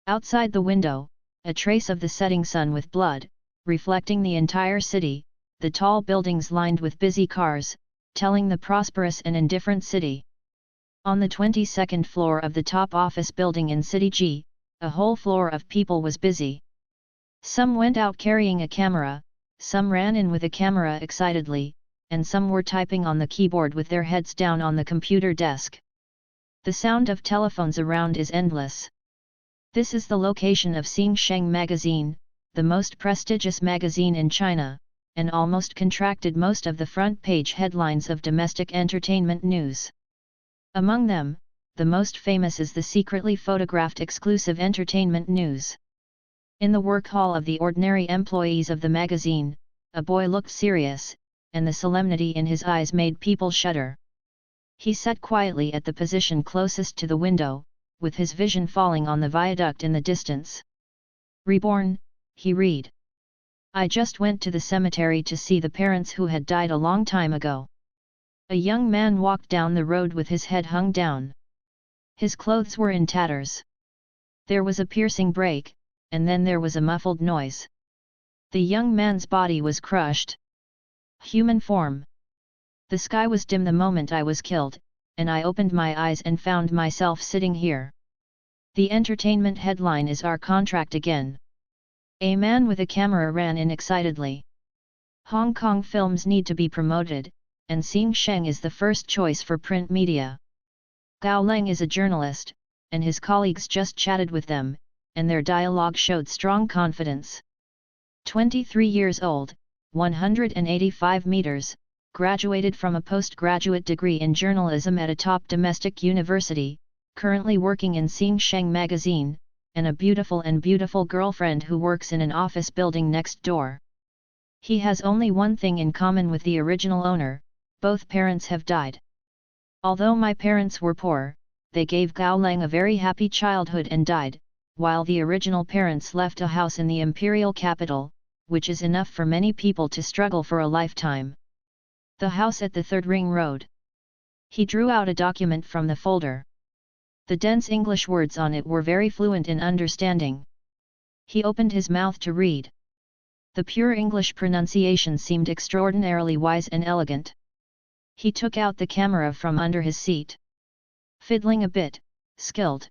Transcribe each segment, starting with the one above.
Outside the window, a trace of the setting sun with blood, reflecting the entire city, the tall buildings lined with busy cars, telling the prosperous and indifferent city. On the 22nd floor of the top office building in City G, a whole floor of people was busy. Some went out carrying a camera, some ran in with a camera excitedly, and some were typing on the keyboard with their heads down on the computer desk. The sound of telephones around is endless. This is the location of Xing Sheng magazine, the most prestigious magazine in China, and almost contracted most of the front-page headlines of domestic entertainment news. Among them, the most famous is the secretly photographed exclusive entertainment news. In the work hall of the ordinary employees of the magazine, a boy looked serious, and the solemnity in his eyes made people shudder. He sat quietly at the position closest to the window, with his vision falling on the viaduct in the distance. "Reborn," he read. "I just went to the cemetery to see the parents who had died a long time ago." A young man walked down the road with his head hung down. His clothes were in tatters. There was a piercing break, and then there was a muffled noise. The young man's body was crushed. Human form. "The sky was dim the moment I was killed, and I opened my eyes and found myself sitting here. The entertainment headline is our contract again." A man with a camera ran in excitedly. "Hong Kong films need to be promoted, and Xing Sheng is the first choice for print media." Gao Leng is a journalist, and his colleagues just chatted with them, and their dialogue showed strong confidence. 23 years old, 185 meters, graduated from a postgraduate degree in journalism at a top domestic university, currently working in Xing Sheng magazine, and a beautiful girlfriend who works in an office building next door. He has only one thing in common with the original owner: both parents have died. "Although my parents were poor, they gave Gao Leng a very happy childhood and died, while the original parents left a house in the imperial capital, which is enough for many people to struggle for a lifetime. The house at the Third Ring Road." He drew out a document from the folder. The dense English words on it were very fluent in understanding. He opened his mouth to read. The pure English pronunciation seemed extraordinarily wise and elegant. He took out the camera from under his seat. Fiddling a bit, skilled.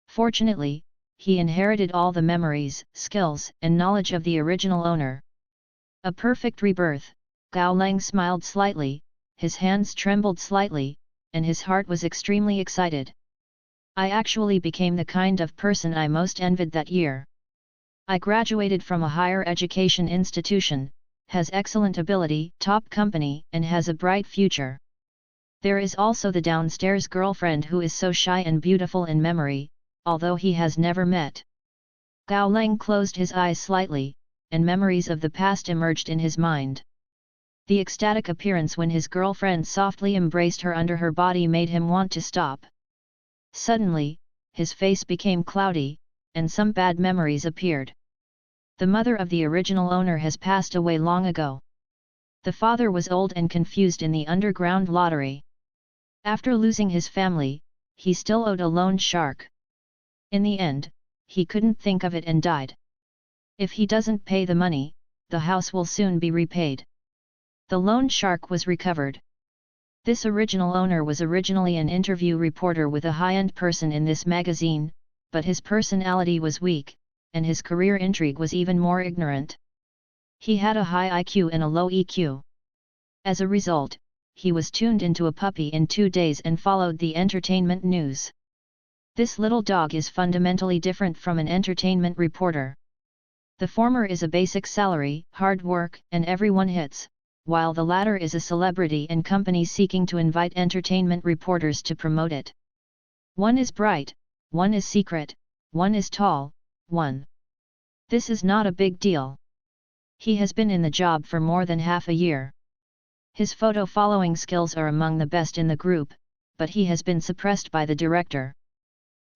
Fortunately, he inherited all the memories, skills, and knowledge of the original owner. A perfect rebirth. Gao Leng smiled slightly, his hands trembled slightly, and his heart was extremely excited. "I actually became the kind of person I most envied that year. I graduated from a higher education institution, has excellent ability, top company, and has a bright future. There is also the downstairs girlfriend who is so shy and beautiful in memory, although he has never met." Gao Leng closed his eyes slightly, and memories of the past emerged in his mind. The ecstatic appearance when his girlfriend softly embraced her under her body made him want to stop. Suddenly, his face became cloudy, and some bad memories appeared. The mother of the original owner has passed away long ago. The father was old and confused in the underground lottery. After losing his family, he still owed a loan shark. In the end, he couldn't think of it and died. If he doesn't pay the money, the house will soon be repaid. The loan shark was recovered. This original owner was originally an interview reporter with a high-end person in this magazine, but his personality was weak, and his career intrigue was even more ignorant. He had a high IQ and a low EQ. As a result, he was tuned into a puppy in 2 days and followed the entertainment news. This little dog is fundamentally different from an entertainment reporter. The former is a basic salary, hard work, and everyone hits, while the latter is a celebrity and company seeking to invite entertainment reporters to promote it. One is bright, one is secret, one is tall, one. This is not a big deal. He has been in the job for more than half a year. His photo following skills are among the best in the group, but he has been suppressed by the director.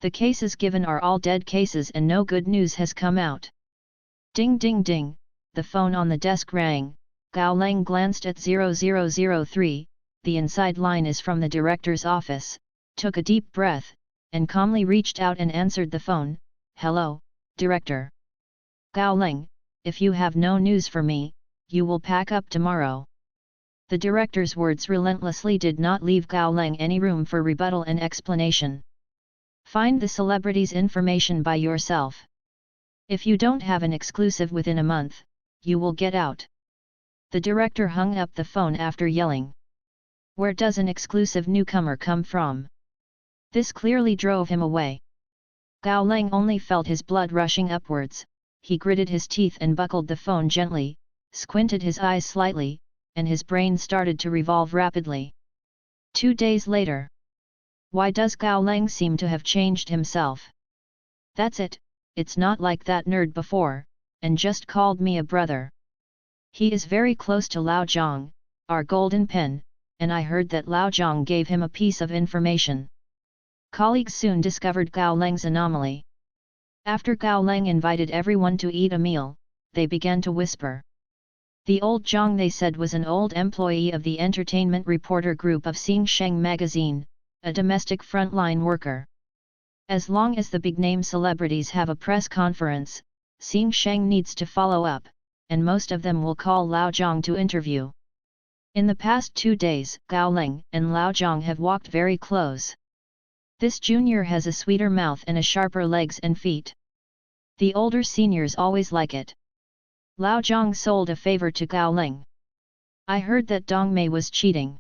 The cases given are all dead cases and no good news has come out. Ding ding ding, the phone on the desk rang. Gao Leng glanced at 0003, the inside line is from the director's office, took a deep breath, and calmly reached out and answered the phone. "Hello, director. Gao Ling, if you have no news for me, you will pack up tomorrow." The director's words relentlessly did not leave Gao Ling any room for rebuttal and explanation. "Find the celebrity's information by yourself. If you don't have an exclusive within a month, you will get out." The director hung up the phone after yelling. Where does an exclusive newcomer come from? This clearly drove him away. Gao Ling only felt his blood rushing upwards. He gritted his teeth and buckled the phone gently, squinted his eyes slightly, and his brain started to revolve rapidly. 2 days later. Why does Gao Ling seem to have changed himself? That's it, it's not like that nerd before, and just called me a brother. He is very close to Lao Zhang, our golden pen, and I heard that Lao Zhang gave him a piece of information. Colleagues soon discovered Gao Ling's anomaly. After Gao Ling invited everyone to eat a meal, they began to whisper. The old Zhang, they said, was an old employee of the entertainment reporter group of Xing Sheng magazine, a domestic frontline worker. As long as the big-name celebrities have a press conference, Xing Sheng needs to follow up, and most of them will call Lao Zhang to interview. In the past 2 days, Gao Ling and Lao Zhang have walked very close. This junior has a sweeter mouth and a sharper legs and feet. The older seniors always like it. Lao Zhang sold a favor to Gao Ling. I heard that Dong Mei was cheating.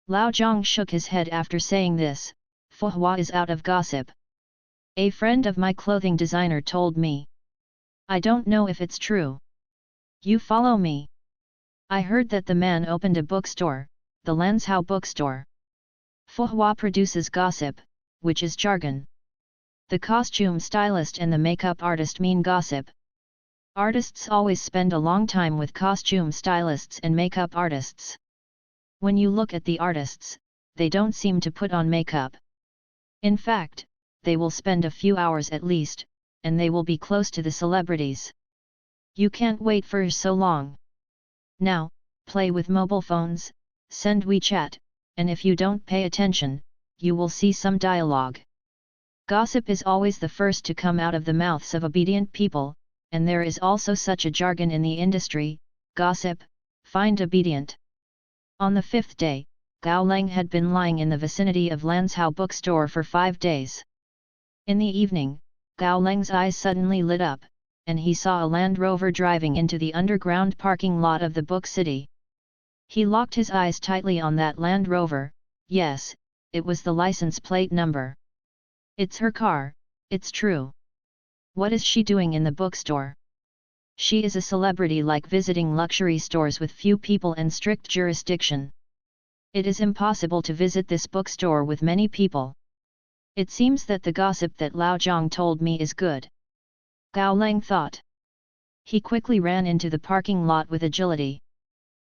Lao Zhang shook his head after saying this. Fu Hua is out of gossip. A friend of my clothing designer told me. I don't know if it's true. You follow me. I heard that the man opened a bookstore, the Lanzhou bookstore. Fu Hua produces gossip, which is jargon. The costume stylist and the makeup artist mean gossip. Artists always spend a long time with costume stylists and makeup artists. When you look at the artists, they don't seem to put on makeup. In fact, they will spend a few hours at least, and they will be close to the celebrities. You can't wait for so long. Now, play with mobile phones, send WeChat, and if you don't pay attention, you will see some dialogue. Gossip is always the first to come out of the mouths of obedient people, and there is also such a jargon in the industry, gossip, find obedient. On the 5th day, Gao Ling had been lying in the vicinity of Lanzhou bookstore for 5 days. In the evening, Gao Ling's eyes suddenly lit up, and he saw a Land Rover driving into the underground parking lot of the book city. He locked his eyes tightly on that Land Rover. Yes, it was the license plate number. It's her car, it's true. What is she doing in the bookstore? She is a celebrity, like visiting luxury stores with few people and strict jurisdiction. It is impossible to visit this bookstore with many people. It seems that the gossip that Lao Zhang told me is good. Gao Ling thought. He quickly ran into the parking lot with agility.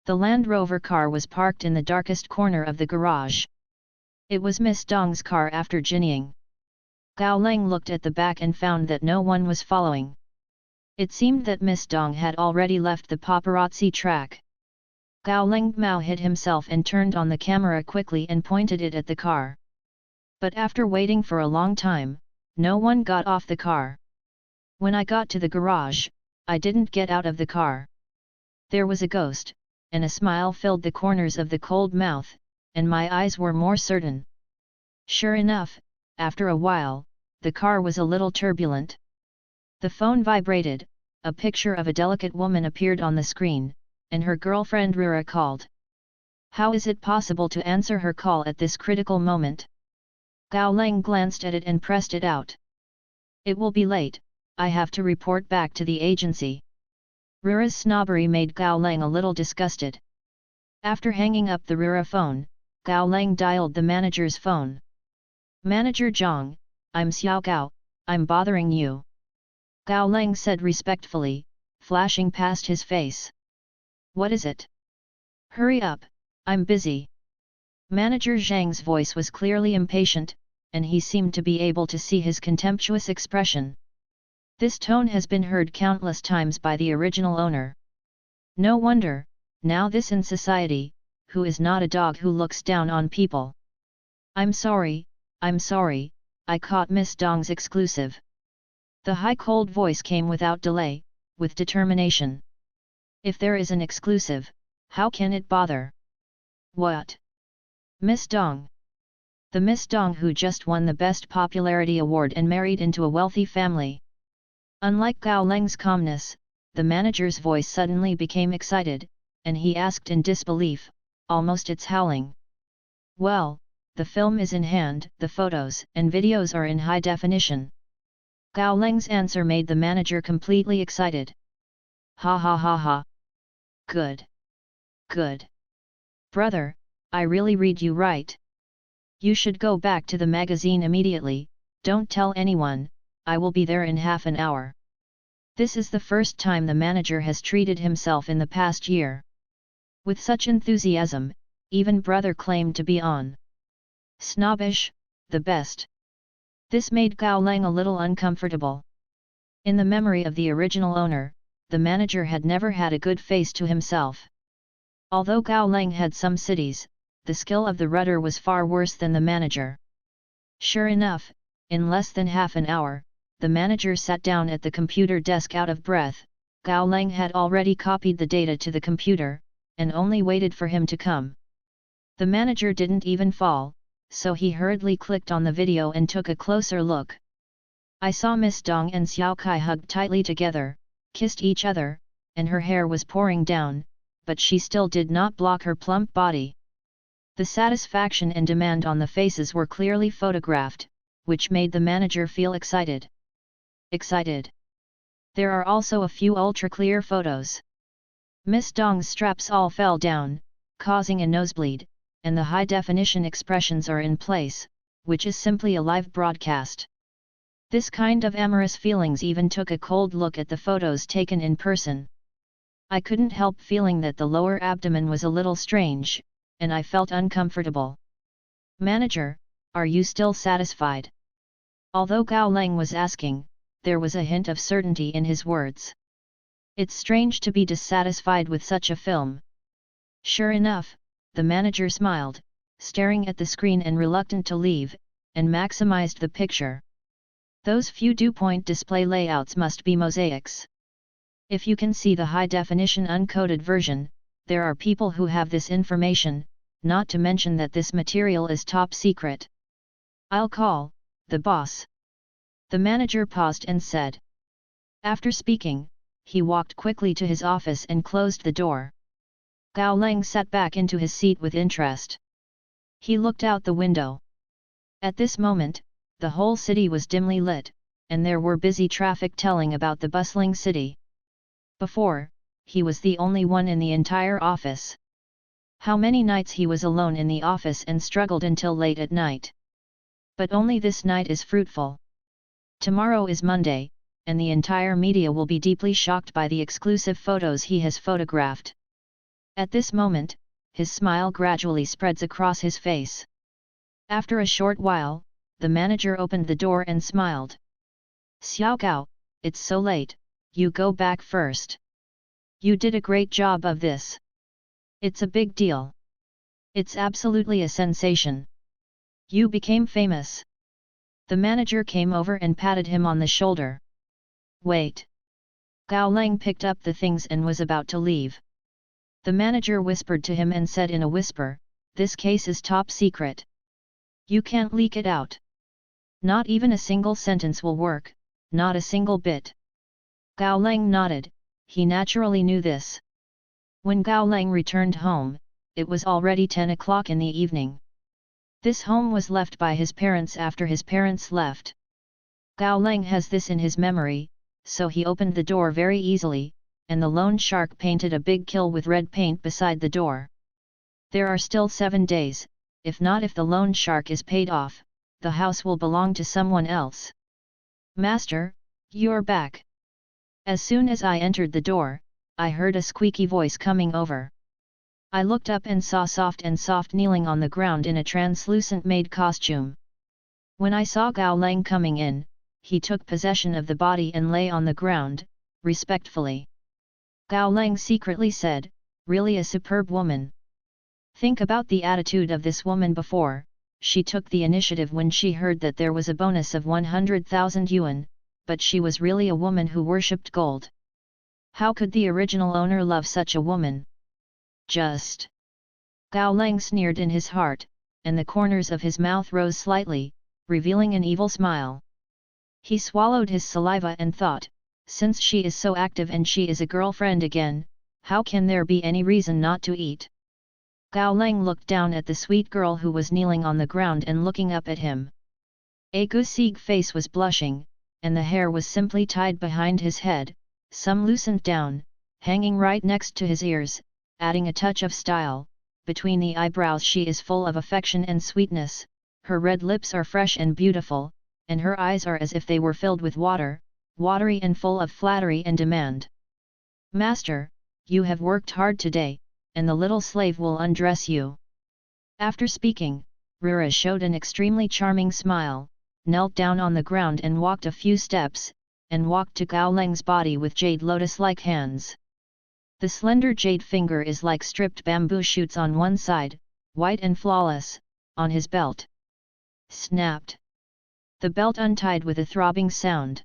The Land Rover car was parked in the darkest corner of the garage. It was Miss Dong's car after jinnying. Gao Ling looked at the back and found that no one was following. It seemed that Miss Dong had already left the paparazzi track. Gao Ling Mao hid himself and turned on the camera quickly and pointed it at the car. But after waiting for a long time, no one got off the car. When I got to the garage, I didn't get out of the car. There was a ghost, and a smile filled the corners of the cold mouth, and my eyes were more certain. Sure enough, after a while, the car was a little turbulent. The phone vibrated, a picture of a delicate woman appeared on the screen, and her girlfriend Rura called. How is it possible to answer her call at this critical moment? Gao Ling glanced at it and pressed it out. It will be late, I have to report back to the agency. Rura's snobbery made Gao Ling a little disgusted. After hanging up the Rura phone, Gao Ling dialed the manager's phone. Manager Zhang, I'm Xiao Gao, I'm bothering you. Gao Ling said respectfully, flashing past his face. What is it? Hurry up, I'm busy. Manager Zhang's voice was clearly impatient, and he seemed to be able to see his contemptuous expression. This tone has been heard countless times by the original owner. No wonder, now this in society, who is not a dog who looks down on people. I'm sorry, I caught Miss Dong's exclusive. The high cold voice came without delay, with determination. If there is an exclusive, how can it bother? What? Miss Dong. The Miss Dong who just won the Best Popularity Award and married into a wealthy family. Unlike Gao Leng's calmness, the manager's voice suddenly became excited, and he asked in disbelief, almost it's howling. Well, the film is in hand, the photos and videos are in high definition. Gao Leng's answer made the manager completely excited. Ha ha ha ha. Good. Good. Brother, I really read you right. You should go back to the magazine immediately, don't tell anyone, I will be there in half an hour. This is the first time the manager has treated himself in the past year. With such enthusiasm, even brother claimed to be on. Snobbish, the best. This made Gao Leng a little uncomfortable. In the memory of the original owner, the manager had never had a good face to himself. Although Gao Leng had some cities, the skill of the rudder was far worse than the manager. Sure enough, in less than half an hour, the manager sat down at the computer desk out of breath. Gao Leng had already copied the data to the computer, and only waited for him to come. The manager didn't even fall, so he hurriedly clicked on the video and took a closer look. I saw Miss Dong and Xiao Kai hugged tightly together, kissed each other, and her hair was pouring down, but she still did not block her plump body. The satisfaction and demand on the faces were clearly photographed, which made the manager feel excited. Excited. There are also a few ultra-clear photos. Miss Dong's straps all fell down, causing a nosebleed, and the high-definition expressions are in place, which is simply a live broadcast. This kind of amorous feelings even took a cold look at the photos taken in person. I couldn't help feeling that the lower abdomen was a little strange, and I felt uncomfortable. Manager, are you still satisfied? Although Gao Leng was asking, there was a hint of certainty in his words. It's strange to be dissatisfied with such a film. Sure enough, the manager smiled, staring at the screen and reluctant to leave, and maximized the picture. Those few DuPont display layouts must be mosaics. If you can see the high-definition uncoded version, there are people who have this information, not to mention that this material is top secret. I'll call the boss. The manager paused and said. After speaking, he walked quickly to his office and closed the door. Gao Leng sat back into his seat with interest. He looked out the window. At this moment, the whole city was dimly lit, and there were busy traffic telling about the bustling city. Before, he was the only one in the entire office. How many nights he was alone in the office and struggled until late at night. But only this night is fruitful. Tomorrow is Monday, and the entire media will be deeply shocked by the exclusive photos he has photographed. At this moment, his smile gradually spreads across his face. After a short while, the manager opened the door and smiled. Xiao Gao, it's so late, you go back first. You did a great job of this. It's a big deal. It's absolutely a sensation. You became famous. The manager came over and patted him on the shoulder. Wait. Gao Leng picked up the things and was about to leave. The manager whispered to him and said in a whisper, this case is top secret. You can't leak it out. Not even a single sentence will work, not a single bit. Gao Leng nodded, he naturally knew this. When Gao Leng returned home, it was already 10 o'clock in the evening. This home was left by his parents after his parents left. Gao Leng has this in his memory, so he opened the door very easily, and the loan shark painted a big kill with red paint beside the door. There are still 7 days, if the loan shark is paid off, the house will belong to someone else. Master, you're back. As soon as I entered the door, I heard a squeaky voice coming over. I looked up and saw Soft kneeling on the ground in a translucent maid costume. When I saw Gao Leng coming in, he took possession of the body and lay on the ground, respectfully. Gao Leng secretly said, really a superb woman. Think about the attitude of this woman before, she took the initiative when she heard that there was a bonus of 100,000 yuan, but she was really a woman who worshipped gold. How could the original owner love such a woman? Just. Gao Lang sneered in his heart, and the corners of his mouth rose slightly, revealing an evil smile. He swallowed his saliva and thought, since she is so active and she is a girlfriend again, how can there be any reason not to eat? Gao Lang looked down at the sweet girl who was kneeling on the ground and looking up at him. A Gusig's face was blushing, and the hair was simply tied behind his head, some loosened down, hanging right next to his ears, adding a touch of style. Between the eyebrows she is full of affection and sweetness, her red lips are fresh and beautiful, and her eyes are as if they were filled with water, watery and full of flattery and demand. Master, you have worked hard today, and the little slave will undress you. After speaking, Rura showed an extremely charming smile, knelt down on the ground and walked a few steps, and walked to Gao Lang's body with jade lotus-like hands. The slender jade finger is like stripped bamboo shoots on one side, white and flawless, on his belt. Snapped. The belt untied with a throbbing sound.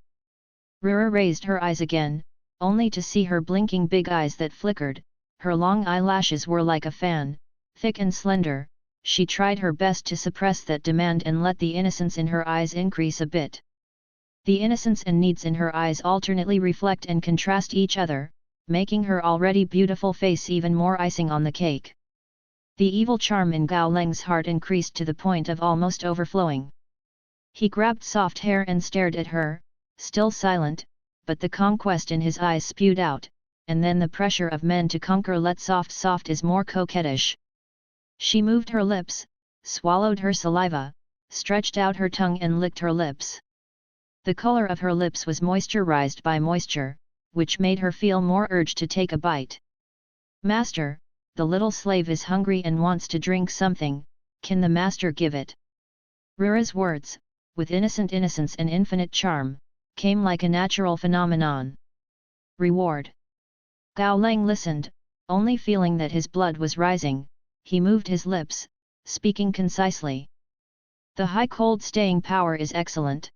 Rura raised her eyes again, only to see her blinking big eyes that flickered. Her long eyelashes were like a fan, thick and slender. She tried her best to suppress that demand and let the innocence in her eyes increase a bit. The innocence and needs in her eyes alternately reflect and contrast each other, making her already beautiful face even more icing on the cake. The evil charm in Gao Lang's heart increased to the point of almost overflowing. He grabbed soft hair and stared at her, still silent, but the conquest in his eyes spewed out, and then the pressure of men to conquer let soft is more coquettish. She moved her lips, swallowed her saliva, stretched out her tongue and licked her lips. The color of her lips was moisturized by moisture, which made her feel more urge to take a bite. Master, the little slave is hungry and wants to drink something, can the master give it? Rura's words, with innocent innocence and infinite charm, came like a natural phenomenon. Reward. Gao Lang listened, only feeling that his blood was rising. He moved his lips, speaking concisely. The high cold staying power is excellent.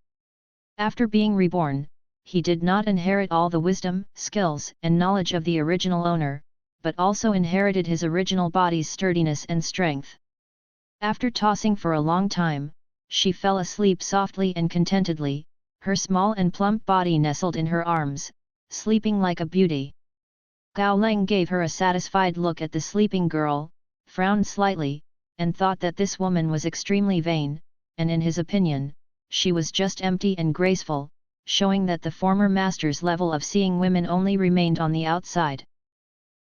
After being reborn, he did not inherit all the wisdom, skills, and knowledge of the original owner, but also inherited his original body's sturdiness and strength. After tossing for a long time, she fell asleep softly and contentedly, her small and plump body nestled in her arms, sleeping like a beauty. Gao Lang gave her a satisfied look at the sleeping girl, frowned slightly, and thought that this woman was extremely vain, and in his opinion, she was just empty and graceful, showing that the former master's level of seeing women only remained on the outside.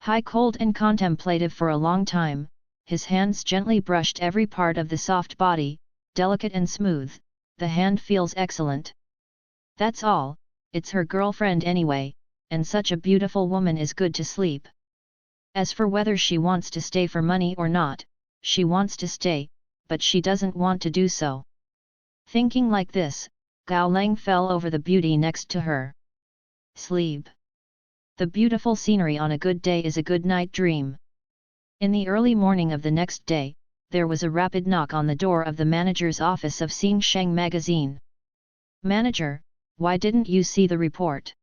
High cold and contemplative for a long time, his hands gently brushed every part of the soft body, delicate and smooth. The hand feels excellent. That's all, it's her girlfriend anyway, and such a beautiful woman is good to sleep. As for whether she wants to stay for money or not, she wants to stay, but she doesn't want to do so. Thinking like this, Gao Lang fell over the beauty next to her. Sleep. The beautiful scenery on a good day is a good night dream. In the early morning of the next day, there was a rapid knock on the door of the manager's office of Xing Sheng magazine. Manager, why didn't you see the report?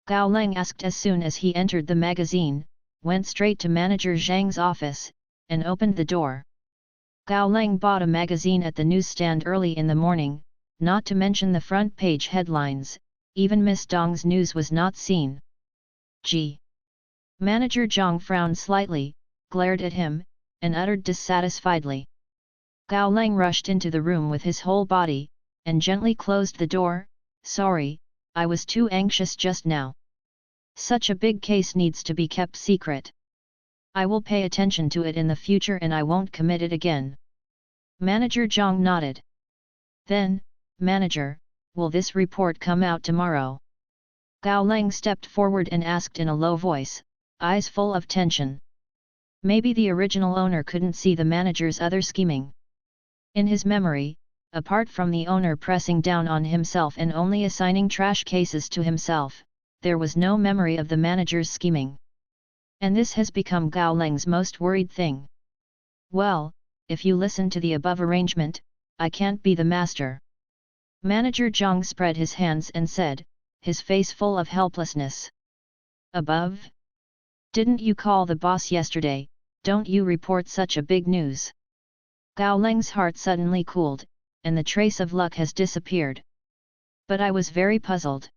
Gao Lang asked as soon as he entered the magazine, went straight to manager Zhang's office, and opened the door. Gao Lang bought a magazine at the newsstand early in the morning, not to mention the front page headlines. Even Miss Dong's news was not seen. Gee! Manager Zhang frowned slightly, glared at him, and uttered dissatisfiedly. Gao Lang rushed into the room with his whole body, and gently closed the door. Sorry, I was too anxious just now. Such a big case needs to be kept secret. I will pay attention to it in the future and I won't commit it again. Manager Zhang nodded. Then, Manager, will this report come out tomorrow? Gao Lang stepped forward and asked in a low voice, eyes full of tension. Maybe the original owner couldn't see the manager's other scheming. In his memory, apart from the owner pressing down on himself and only assigning trash cases to himself, there was no memory of the manager's scheming. And this has become Gao Lang's most worried thing. Well, if you listen to the above arrangement, I can't be the master. Manager Zhang spread his hands and said, his face full of helplessness. Above? Didn't you call the boss yesterday? Don't you report such a big news? Gao Leng's heart suddenly cooled, and the trace of luck has disappeared. But I was very puzzled.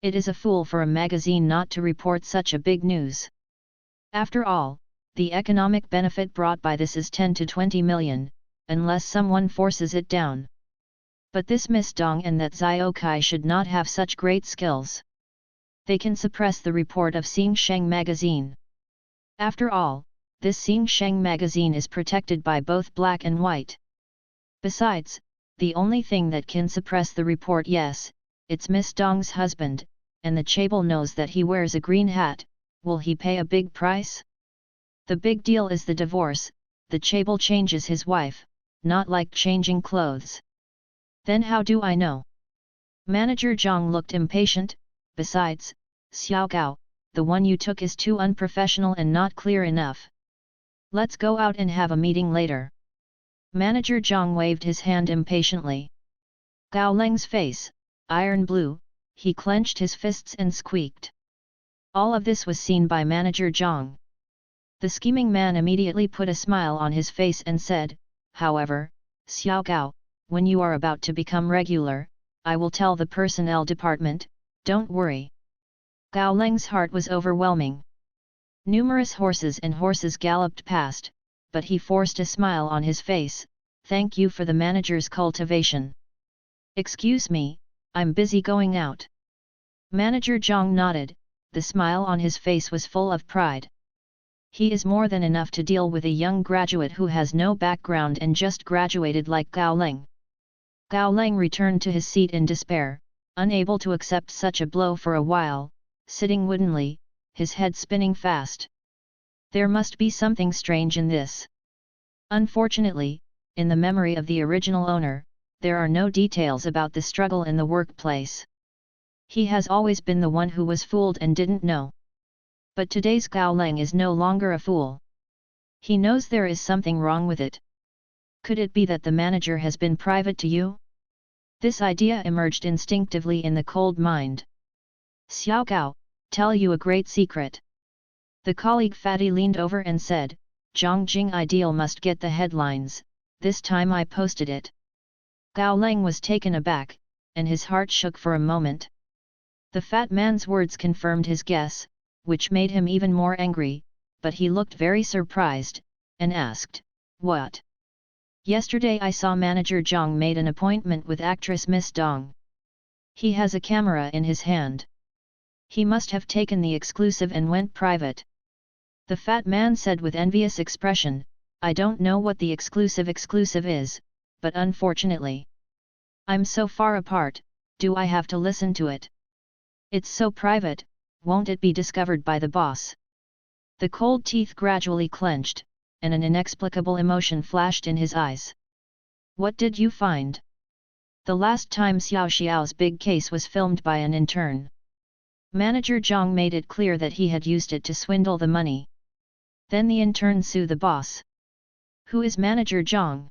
It is a fool for a magazine not to report such a big news. After all, the economic benefit brought by this is 10 to 20 million, unless someone forces it down. But this Miss Dong and that Ziokai should not have such great skills. They can suppress the report of Xing Sheng magazine. After all, this Xing Sheng magazine is protected by both black and white. Besides, the only thing that can suppress the report, yes, it's Miss Dong's husband, and the chaebol knows that he wears a green hat. Will he pay a big price? The big deal is the divorce. The chaebol changes his wife, not like changing clothes. Then how do I know? Manager Zhang looked impatient. Besides, Xiao Gao, the one you took is too unprofessional and not clear enough. Let's go out and have a meeting later. Manager Zhang waved his hand impatiently. Gao Leng's face, iron blue, he clenched his fists and squeaked. All of this was seen by Manager Zhang. The scheming man immediately put a smile on his face and said, however, Xiao Gao, when you are about to become regular, I will tell the personnel department, don't worry. Gao Leng's heart was overwhelming. Numerous horses galloped past, but he forced a smile on his face. Thank you for the manager's cultivation. Excuse me, I'm busy going out. Manager Zhang nodded, the smile on his face was full of pride. He is more than enough to deal with a young graduate who has no background and just graduated like Gao Leng. Gao Leng returned to his seat in despair, unable to accept such a blow for a while, sitting woodenly, his head spinning fast. There must be something strange in this. Unfortunately, in the memory of the original owner, there are no details about the struggle in the workplace. He has always been the one who was fooled and didn't know. But today's Gao Leng is no longer a fool. He knows there is something wrong with it. Could it be that the manager has been private to you? This idea emerged instinctively in the cold mind. Xiao Gao, tell you a great secret. The colleague Fatty leaned over and said, Zhongjing Ideal must get the headlines, this time I posted it. Gao Leng was taken aback, and his heart shook for a moment. The fat man's words confirmed his guess, which made him even more angry, but he looked very surprised, and asked, what? Yesterday I saw Manager Zhang made an appointment with actress Miss Dong. He has a camera in his hand. He must have taken the exclusive and went private. The fat man said with envious expression, I don't know what the exclusive is, but unfortunately, I'm so far apart, do I have to listen to it? It's so private, won't it be discovered by the boss? The cold teeth gradually clenched, and an inexplicable emotion flashed in his eyes. What did you find? The last time Xiao Xiao's big case was filmed by an intern. Manager Zhang made it clear that he had used it to swindle the money. Then the intern sued the boss. Who is Manager Zhang?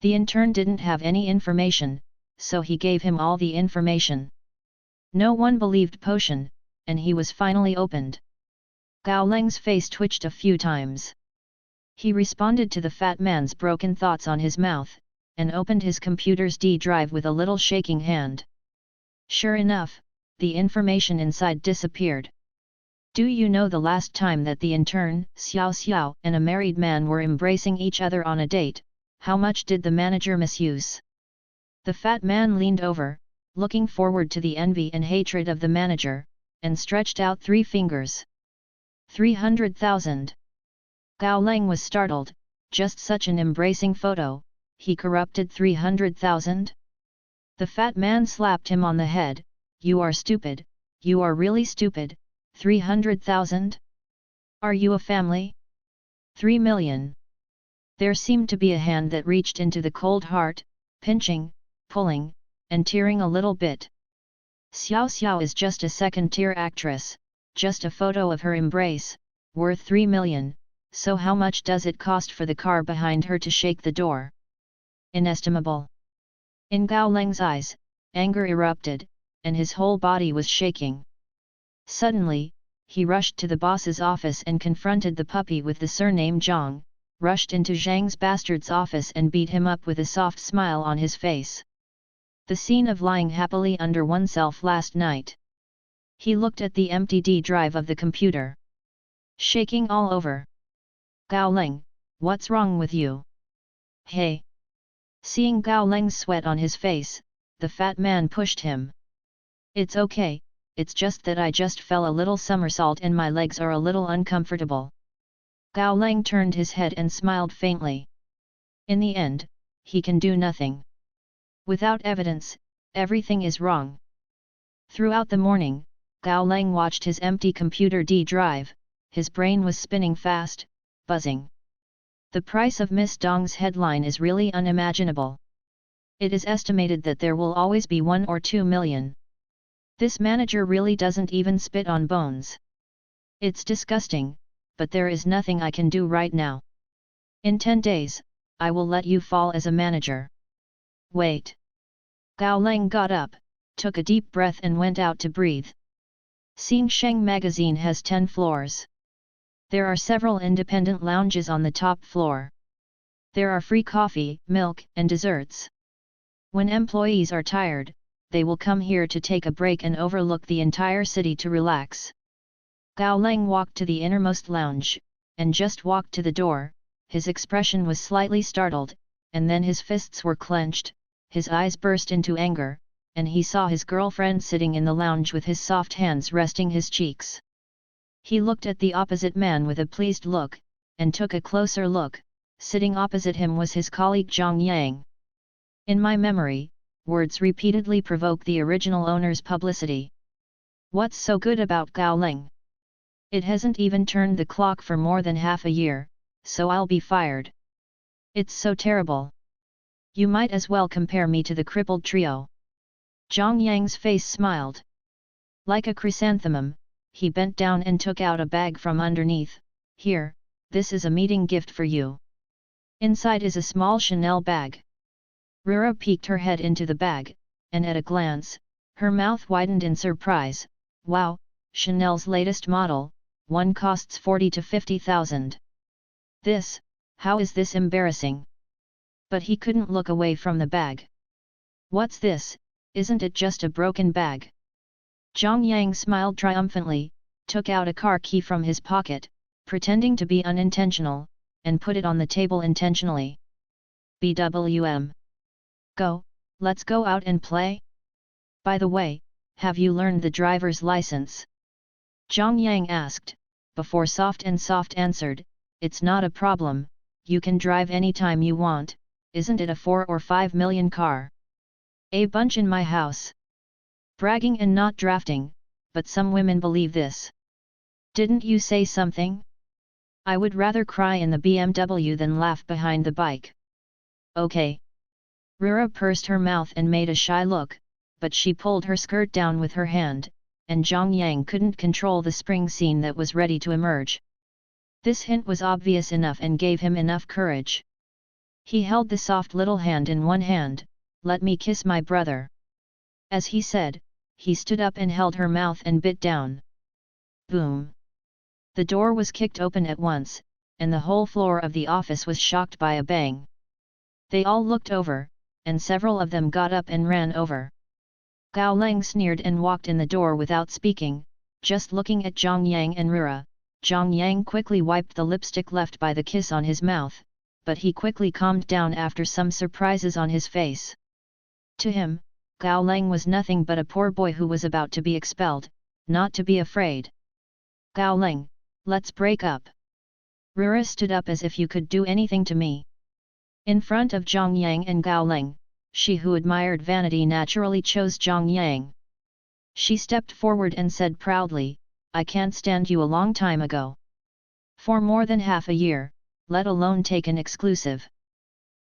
The intern didn't have any information, so he gave him all the information. No one believed potion, and he was finally opened. Gao Leng's face twitched a few times. He responded to the fat man's broken thoughts on his mouth, and opened his computer's D drive with a little shaking hand. Sure enough, the information inside disappeared. Do you know the last time that the intern, Xiao Xiao, and a married man were embracing each other on a date, how much did the manager misuse? The fat man leaned over, looking forward to the envy and hatred of the manager, and stretched out 3 fingers. 300,000. Gao Leng was startled, just such an embracing photo, he corrupted 300,000? The fat man slapped him on the head, you are stupid, you are really stupid, 300,000? Are you a family? 3 million. There seemed to be a hand that reached into the cold heart, pinching, pulling, and tearing a little bit. Xiao Xiao is just a second-tier actress, just a photo of her embrace, worth 3 million, so how much does it cost for the car behind her to shake the door? Inestimable. In Gao Leng's eyes, anger erupted, and his whole body was shaking. Suddenly, he rushed to the boss's office and confronted the puppy with the surname Zhang, rushed into Zhang's bastard's office and beat him up with a soft smile on his face. The scene of lying happily under oneself last night. He looked at the empty D drive of the computer. Shaking all over. Gao Leng, what's wrong with you? Hey! Seeing Gao Leng's sweat on his face, the fat man pushed him. It's okay, it's just that I just fell a little somersault and my legs are a little uncomfortable. Gao Leng turned his head and smiled faintly. In the end, he can do nothing. Without evidence, everything is wrong. Throughout the morning, Gao Leng watched his empty computer D drive, his brain was spinning fast, buzzing. The price of Miss Dong's headline is really unimaginable. It is estimated that there will always be 1 or 2 million. This manager really doesn't even spit on bones. It's disgusting, but there is nothing I can do right now. In 10 days, I will let you fall as a manager. Wait. Gao Leng got up, took a deep breath and went out to breathe. Xing Sheng magazine has 10 floors. There are several independent lounges on the top floor. There are free coffee, milk, and desserts. When employees are tired, they will come here to take a break and overlook the entire city to relax. Gao Leng walked to the innermost lounge, and just walked to the door, his expression was slightly startled, and then his fists were clenched, his eyes burst into anger, and he saw his girlfriend sitting in the lounge with his soft hands resting his cheeks. He looked at the opposite man with a pleased look, and took a closer look. Sitting opposite him was his colleague Zhang Yang. In my memory, words repeatedly provoke the original owner's publicity. What's so good about Gao Leng? It hasn't even turned the clock for more than half a year, so I'll be fired. It's so terrible. You might as well compare me to the crippled trio. Zhang Yang's face smiled. Like a chrysanthemum, he bent down and took out a bag from underneath. Here, this is a meeting gift for you. Inside is a small Chanel bag. Rura peeked her head into the bag, and at a glance, her mouth widened in surprise. Wow, Chanel's latest model, one costs 40 to 50,000. This, how is this embarrassing? But he couldn't look away from the bag. What's this, isn't it just a broken bag? Zhang Yang smiled triumphantly, took out a car key from his pocket, pretending to be unintentional, and put it on the table intentionally. BWM. Go, let's go out and play? By the way, have you learned the driver's license? Zhang Yang asked, before Soft answered, it's not a problem, you can drive anytime you want, isn't it a 4 or 5 million car? A bunch in my house. Bragging and not drafting, but some women believe this. Didn't you say something? I would rather cry in the BMW than laugh behind the bike. Okay. Rura pursed her mouth and made a shy look, but she pulled her skirt down with her hand, and Zhang Yang couldn't control the spring scene that was ready to emerge. This hint was obvious enough and gave him enough courage. He held the soft little hand in one hand. Let me kiss my brother. As he said, he stood up and held her mouth and bit down. Boom! The door was kicked open at once, and the whole floor of the office was shocked by a bang. They all looked over, and several of them got up and ran over. Gao Leng sneered and walked in the door without speaking, just looking at Zhang Yang and Rura. Zhang Yang quickly wiped the lipstick left by the kiss on his mouth, but he quickly calmed down after some surprises on his face. To him, Gao Leng was nothing but a poor boy who was about to be expelled, not to be afraid. Gao Leng, let's break up. Rura stood up as if you could do anything to me. In front of Zhang Yang and Gao Leng, she who admired vanity naturally chose Zhang Yang. She stepped forward and said proudly, I can't stand you a long time ago. For more than half a year, let alone take an exclusive.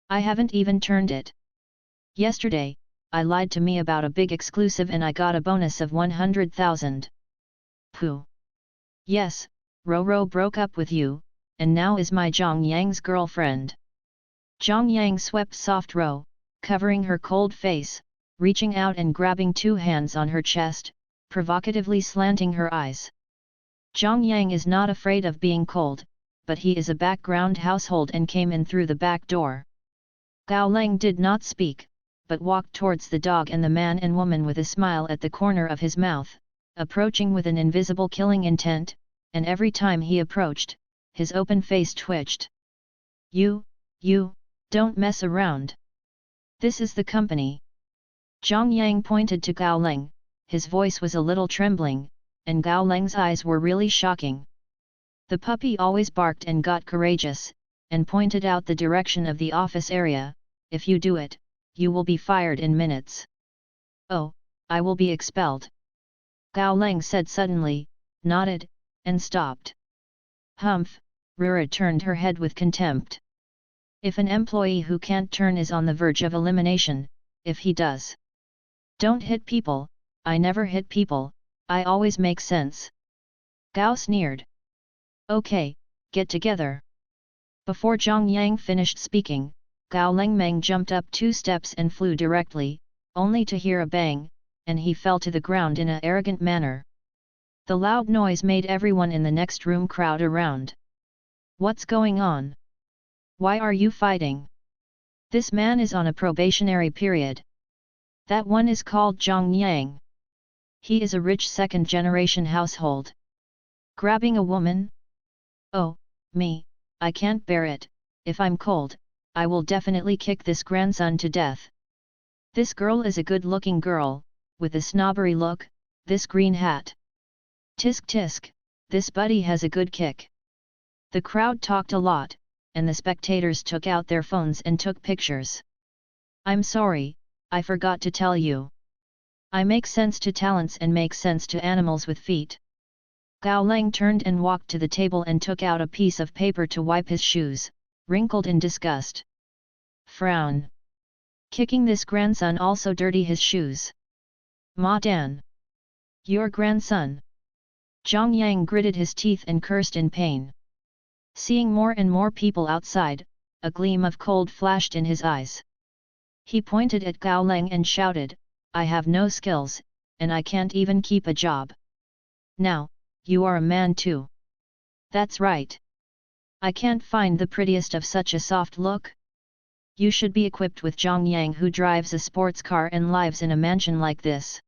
I haven't even turned it. Yesterday, I lied to me about a big exclusive and I got a bonus of 100,000. Pooh. Yes, Roro broke up with you, and now is my Zhang Yang's girlfriend. Zhang Yang swept soft Ro, covering her cold face, reaching out and grabbing two hands on her chest, provocatively slanting her eyes. Zhang Yang is not afraid of being cold, but he is a background household and came in through the back door. Gao Leng did not speak, but walked towards the dog and the man and woman with a smile at the corner of his mouth, approaching with an invisible killing intent, and every time he approached, his open face twitched. You, don't mess around. This is the company. Zhang Yang pointed to Gao Leng, his voice was a little trembling, and Gao Leng's eyes were really shocking. The puppy always barked and got courageous, and pointed out the direction of the office area. If you do it, you will be fired in minutes. Oh, I will be expelled. Gao Leng said suddenly, nodded, and stopped. Humph, Rura turned her head with contempt. If an employee who can't turn is on the verge of elimination, if he does. Don't hit people, I never hit people, I always make sense. Gao sneered. Okay, get together. Before Zhang Yang finished speaking, Gao Lengmeng jumped up 2 steps and flew directly, only to hear a bang, and he fell to the ground in an arrogant manner. The loud noise made everyone in the next room crowd around. What's going on? Why are you fighting? This man is on a probationary period. That one is called Zhang Yang. He is a rich second-generation household. Grabbing a woman? Oh, me, I can't bear it. If I'm cold, I will definitely kick this grandson to death. This girl is a good-looking girl, with a snobbery look, this green hat. Tisk tisk, this buddy has a good kick. The crowd talked a lot, and the spectators took out their phones and took pictures. I'm sorry, I forgot to tell you. I make sense to talents and make sense to animals with feet. Gao Leng turned and walked to the table and took out a piece of paper to wipe his shoes, wrinkled in disgust. Frown. Kicking this grandson also dirty his shoes. Ma Dan. Your grandson. Zhang Yang gritted his teeth and cursed in pain. Seeing more and more people outside, a gleam of cold flashed in his eyes. He pointed at Gao Leng and shouted, I have no skills, and I can't even keep a job. Now, you are a man too. That's right. I can't find the prettiest of such a soft look. You should be equipped with Zhang Yang who drives a sports car and lives in a mansion like this.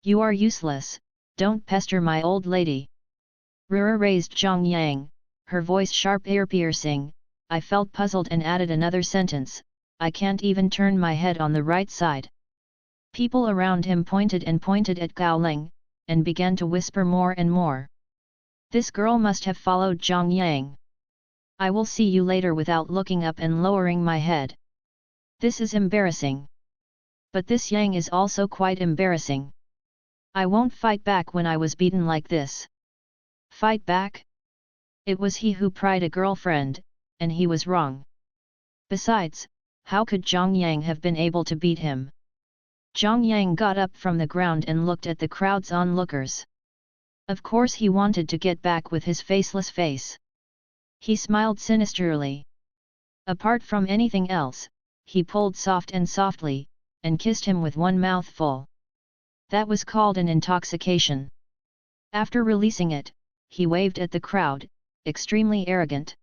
You are useless, don't pester my old lady. Rura raised Zhang Yang, her voice sharp ear-piercing. I felt puzzled and added another sentence, I can't even turn my head on the right side. People around him pointed at Gao Leng, and began to whisper more and more. This girl must have followed Zhang Yang. I will see you later without looking up and lowering my head. This is embarrassing. But this Yang is also quite embarrassing. I won't fight back when I was beaten like this. Fight back? It was he who pried a girlfriend, and he was wrong. Besides, how could Zhang Yang have been able to beat him? Zhang Yang got up from the ground and looked at the crowd's onlookers. Of course he wanted to get back with his faceless face. He smiled sinisterly. Apart from anything else, he pulled softly, and kissed him with one mouthful. That was called an intoxication. After releasing it, he waved at the crowd, extremely arrogant.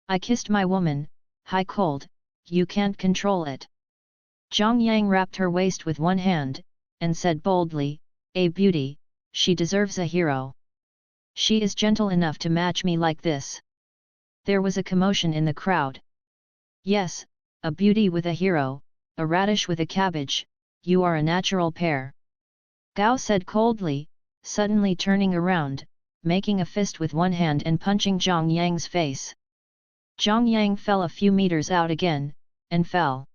I kissed my woman, high cold, you can't control it. Zhang Yang wrapped her waist with one hand, and said boldly, a beauty, she deserves a hero. She is gentle enough to match me like this. There was a commotion in the crowd. Yes, a beauty with a hero, a radish with a cabbage, you are a natural pair. Gao said coldly, suddenly turning around, making a fist with one hand and punching Zhang Yang's face. Zhang Yang fell a few meters out again, and fell.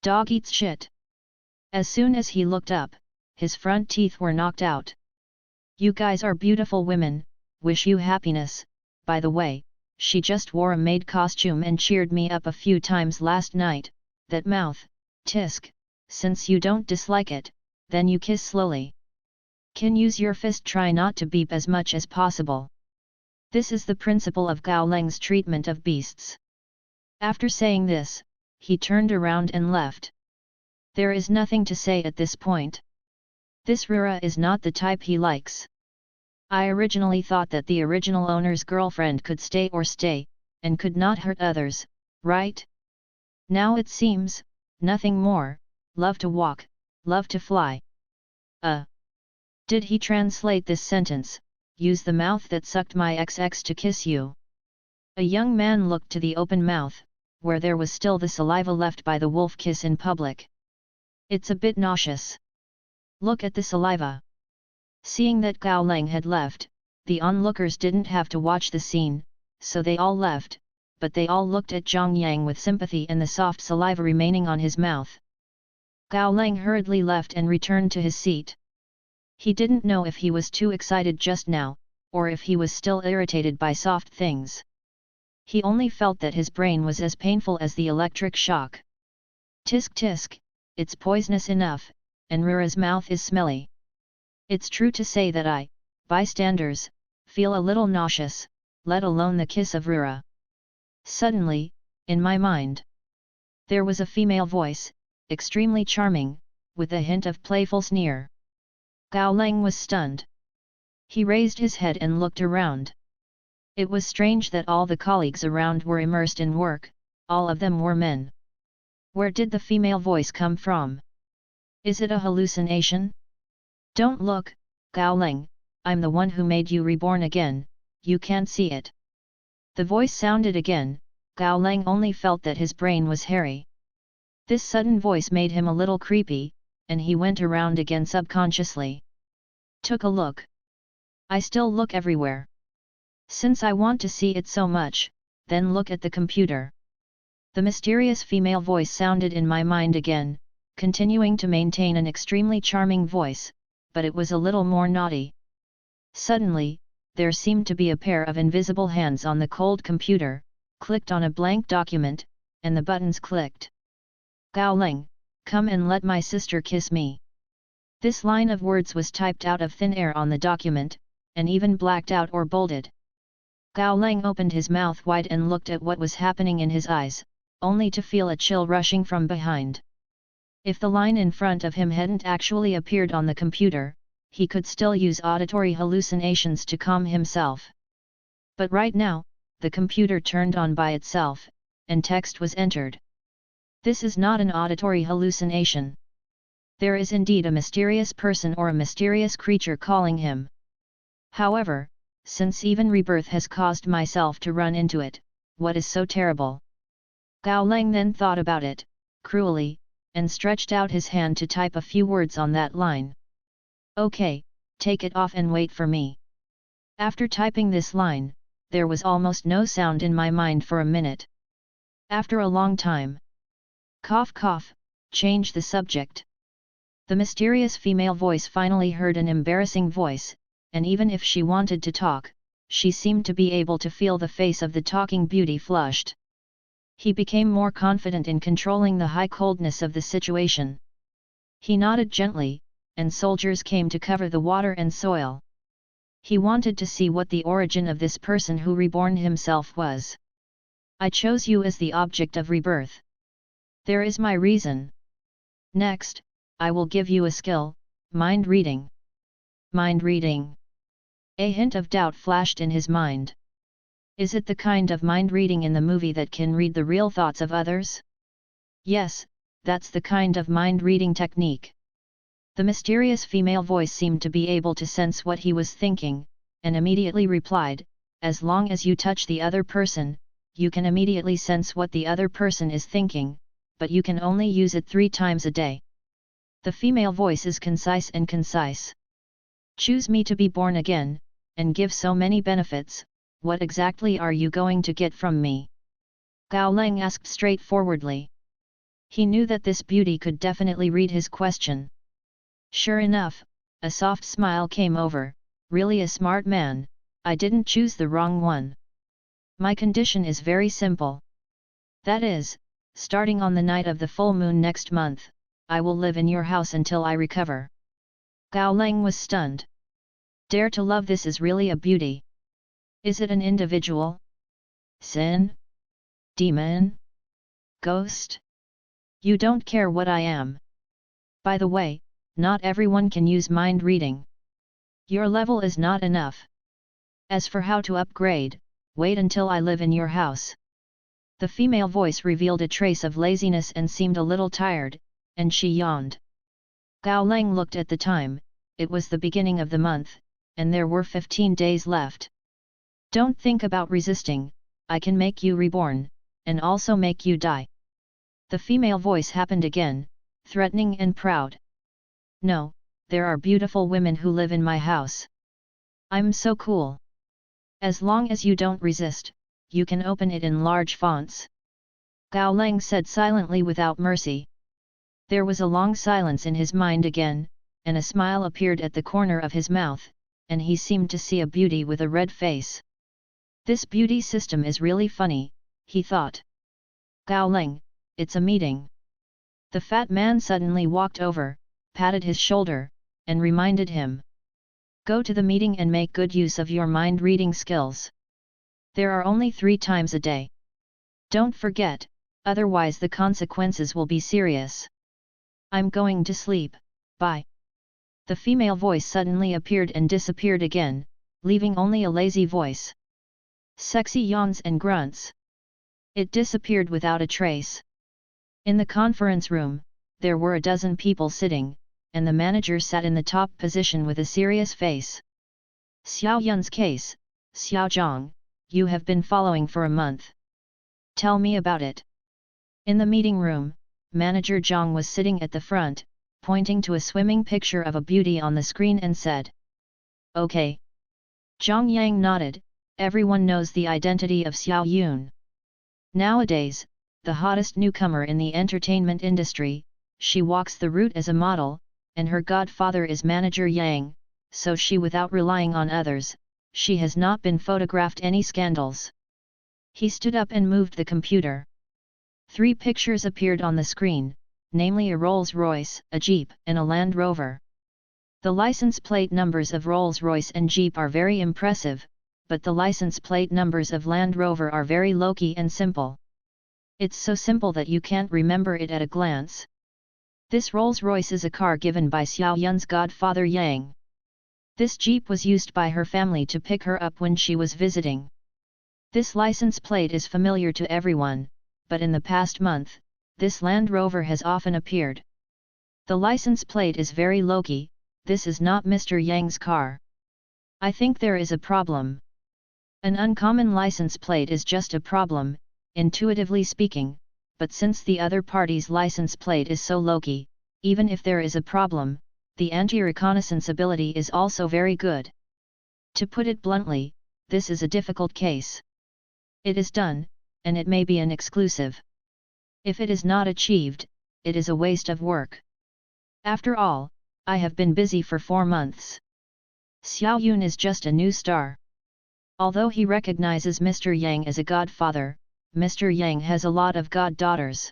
Dog eats shit. As soon as he looked up, his front teeth were knocked out. You guys are beautiful women, wish you happiness. By the way, she just wore a maid costume and cheered me up a few times last night. That mouth, tisk, since you don't dislike it, then you kiss slowly. Can use your fist, try not to beep as much as possible. This is the principle of Gao Leng's treatment of beasts. After saying this, he turned around and left. There is nothing to say at this point. This Rura is not the type he likes. I originally thought that the original owner's girlfriend could stay, and could not hurt others, right? Now it seems, nothing more, love to walk, love to fly. Did he translate this sentence, use the mouth that sucked my XX to kiss you? A young man looked to the open mouth, where there was still the saliva left by the wolf kiss in public. It's a bit nauseous. Look at the saliva. Seeing that Gao Leng had left, the onlookers didn't have to watch the scene, so they all left, but they all looked at Zhang Yang with sympathy and the soft saliva remaining on his mouth. Gao Leng hurriedly left and returned to his seat. He didn't know if he was too excited just now, or if he was still irritated by soft things. He only felt that his brain was as painful as the electric shock. Tisk tisk, it's poisonous enough, and Rura's mouth is smelly. It's true to say that I, bystanders, feel a little nauseous, let alone the kiss of Rura. Suddenly, in my mind, there was a female voice, extremely charming, with a hint of playful sneer. Gao Leng was stunned. He raised his head and looked around. It was strange that all the colleagues around were immersed in work, all of them were men. Where did the female voice come from? Is it a hallucination? Don't look, Gao Leng, I'm the one who made you reborn again, you can't see it. The voice sounded again. Gao Leng only felt that his brain was hairy. This sudden voice made him a little creepy, and he went around again subconsciously. Took a look. I still look everywhere. Since I want to see it so much, then look at the computer. The mysterious female voice sounded in my mind again, continuing to maintain an extremely charming voice, but it was a little more naughty. Suddenly, there seemed to be a pair of invisible hands on the cold computer, clicked on a blank document, and the buttons clicked. Gao Leng, come and let my sister kiss me. This line of words was typed out of thin air on the document, and even blacked out or bolded. Gao Leng opened his mouth wide and looked at what was happening in his eyes, only to feel a chill rushing from behind. If the line in front of him hadn't actually appeared on the computer, he could still use auditory hallucinations to calm himself. But right now, the computer turned on by itself, and text was entered. This is not an auditory hallucination. There is indeed a mysterious person or a mysterious creature calling him. However, since even rebirth has caused myself to run into it, what is so terrible? Gao Leng then thought about it, cruelly, and stretched out his hand to type a few words on that line. Okay, take it off and wait for me. After typing this line, there was almost no sound in my mind for a minute. After a long time, cough cough, change the subject. The mysterious female voice finally heard an embarrassing voice, and even if she wanted to talk, she seemed to be able to feel the face of the talking beauty flushed. He became more confident in controlling the high coldness of the situation. He nodded gently, and soldiers came to cover the water and soil. He wanted to see what the origin of this person who reborn himself was. I chose you as the object of rebirth. There is my reason. Next, I will give you a skill, mind reading. Mind reading. A hint of doubt flashed in his mind. Is it the kind of mind reading in the movie that can read the real thoughts of others? Yes, that's the kind of mind reading technique. The mysterious female voice seemed to be able to sense what he was thinking, and immediately replied, as long as you touch the other person, you can immediately sense what the other person is thinking, but you can only use it 3 times a day. The female voice is concise and concise. Choose me to be born again, and give so many benefits, what exactly are you going to get from me? Gao Leng asked straightforwardly. He knew that this beauty could definitely read his question. Sure enough, a soft smile came over, really a smart man, I didn't choose the wrong one. My condition is very simple. That is, starting on the night of the full moon next month, I will live in your house until I recover. Gao Leng was stunned. Dare to love, this is really a beauty. Is it an individual? Sin? Demon? Ghost? You don't care what I am. By the way, not everyone can use mind reading. Your level is not enough. As for how to upgrade, wait until I live in your house. The female voice revealed a trace of laziness and seemed a little tired, and she yawned. Gao Leng looked at the time. It was the beginning of the month, and there were 15 days left. Don't think about resisting, I can make you reborn, and also make you die. The female voice happened again, threatening and proud. No, there are beautiful women who live in my house. I'm so cool. As long as you don't resist, you can open it in large fonts. Gao Leng said silently without mercy. There was a long silence in his mind again, and a smile appeared at the corner of his mouth, and he seemed to see a beauty with a red face. This beauty system is really funny, he thought. Gao Leng, it's a meeting. The fat man suddenly walked over, patted his shoulder, and reminded him. Go to the meeting and make good use of your mind-reading skills. There are only 3 times a day. Don't forget, otherwise the consequences will be serious. I'm going to sleep, bye. The female voice suddenly appeared and disappeared again, leaving only a lazy voice. Sexy yawns and grunts. It disappeared without a trace. In the conference room, there were a dozen people sitting, and the manager sat in the top position with a serious face. Xiao Yun's case, Xiao Zhang, you have been following for a month. Tell me about it. In the meeting room, Manager Zhang was sitting at the front, pointing to a swimming picture of a beauty on the screen and said. Okay. Zhang Yang nodded. Everyone knows the identity of Xiao Yun. Nowadays, the hottest newcomer in the entertainment industry, she walks the route as a model, and her godfather is Manager Yang, so she without relying on others, she has not been photographed any scandals. He stood up and moved the computer. 3 pictures appeared on the screen, namely a Rolls-Royce, a Jeep and a Land Rover. The license plate numbers of Rolls-Royce and Jeep are very impressive, but the license plate numbers of Land Rover are very low-key and simple. It's so simple that you can't remember it at a glance. This Rolls-Royce is a car given by Xiao Yun's godfather Yang. This Jeep was used by her family to pick her up when she was visiting. This license plate is familiar to everyone, but in the past month, this Land Rover has often appeared. The license plate is very low-key, this is not Mr. Yang's car. I think there is a problem. An uncommon license plate is just a problem, intuitively speaking, but since the other party's license plate is so low-key, even if there is a problem, the anti-reconnaissance ability is also very good. To put it bluntly, this is a difficult case. It is done, and it may be an exclusive. If it is not achieved, it is a waste of work. After all, I have been busy for 4 months. Xiao Yun is just a new star. Although he recognizes Mr. Yang as a godfather, Mr. Yang has a lot of goddaughters.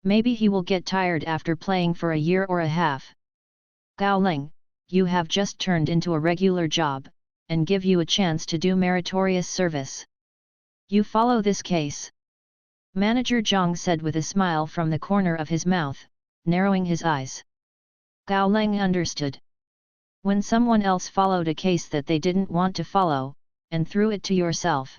Maybe he will get tired after playing for a year or a half. Gao Leng, you have just turned into a regular job, and give you a chance to do meritorious service. You follow this case. Manager Zhang said with a smile from the corner of his mouth, narrowing his eyes. Gao Leng understood. When someone else followed a case that they didn't want to follow, and threw it to yourself.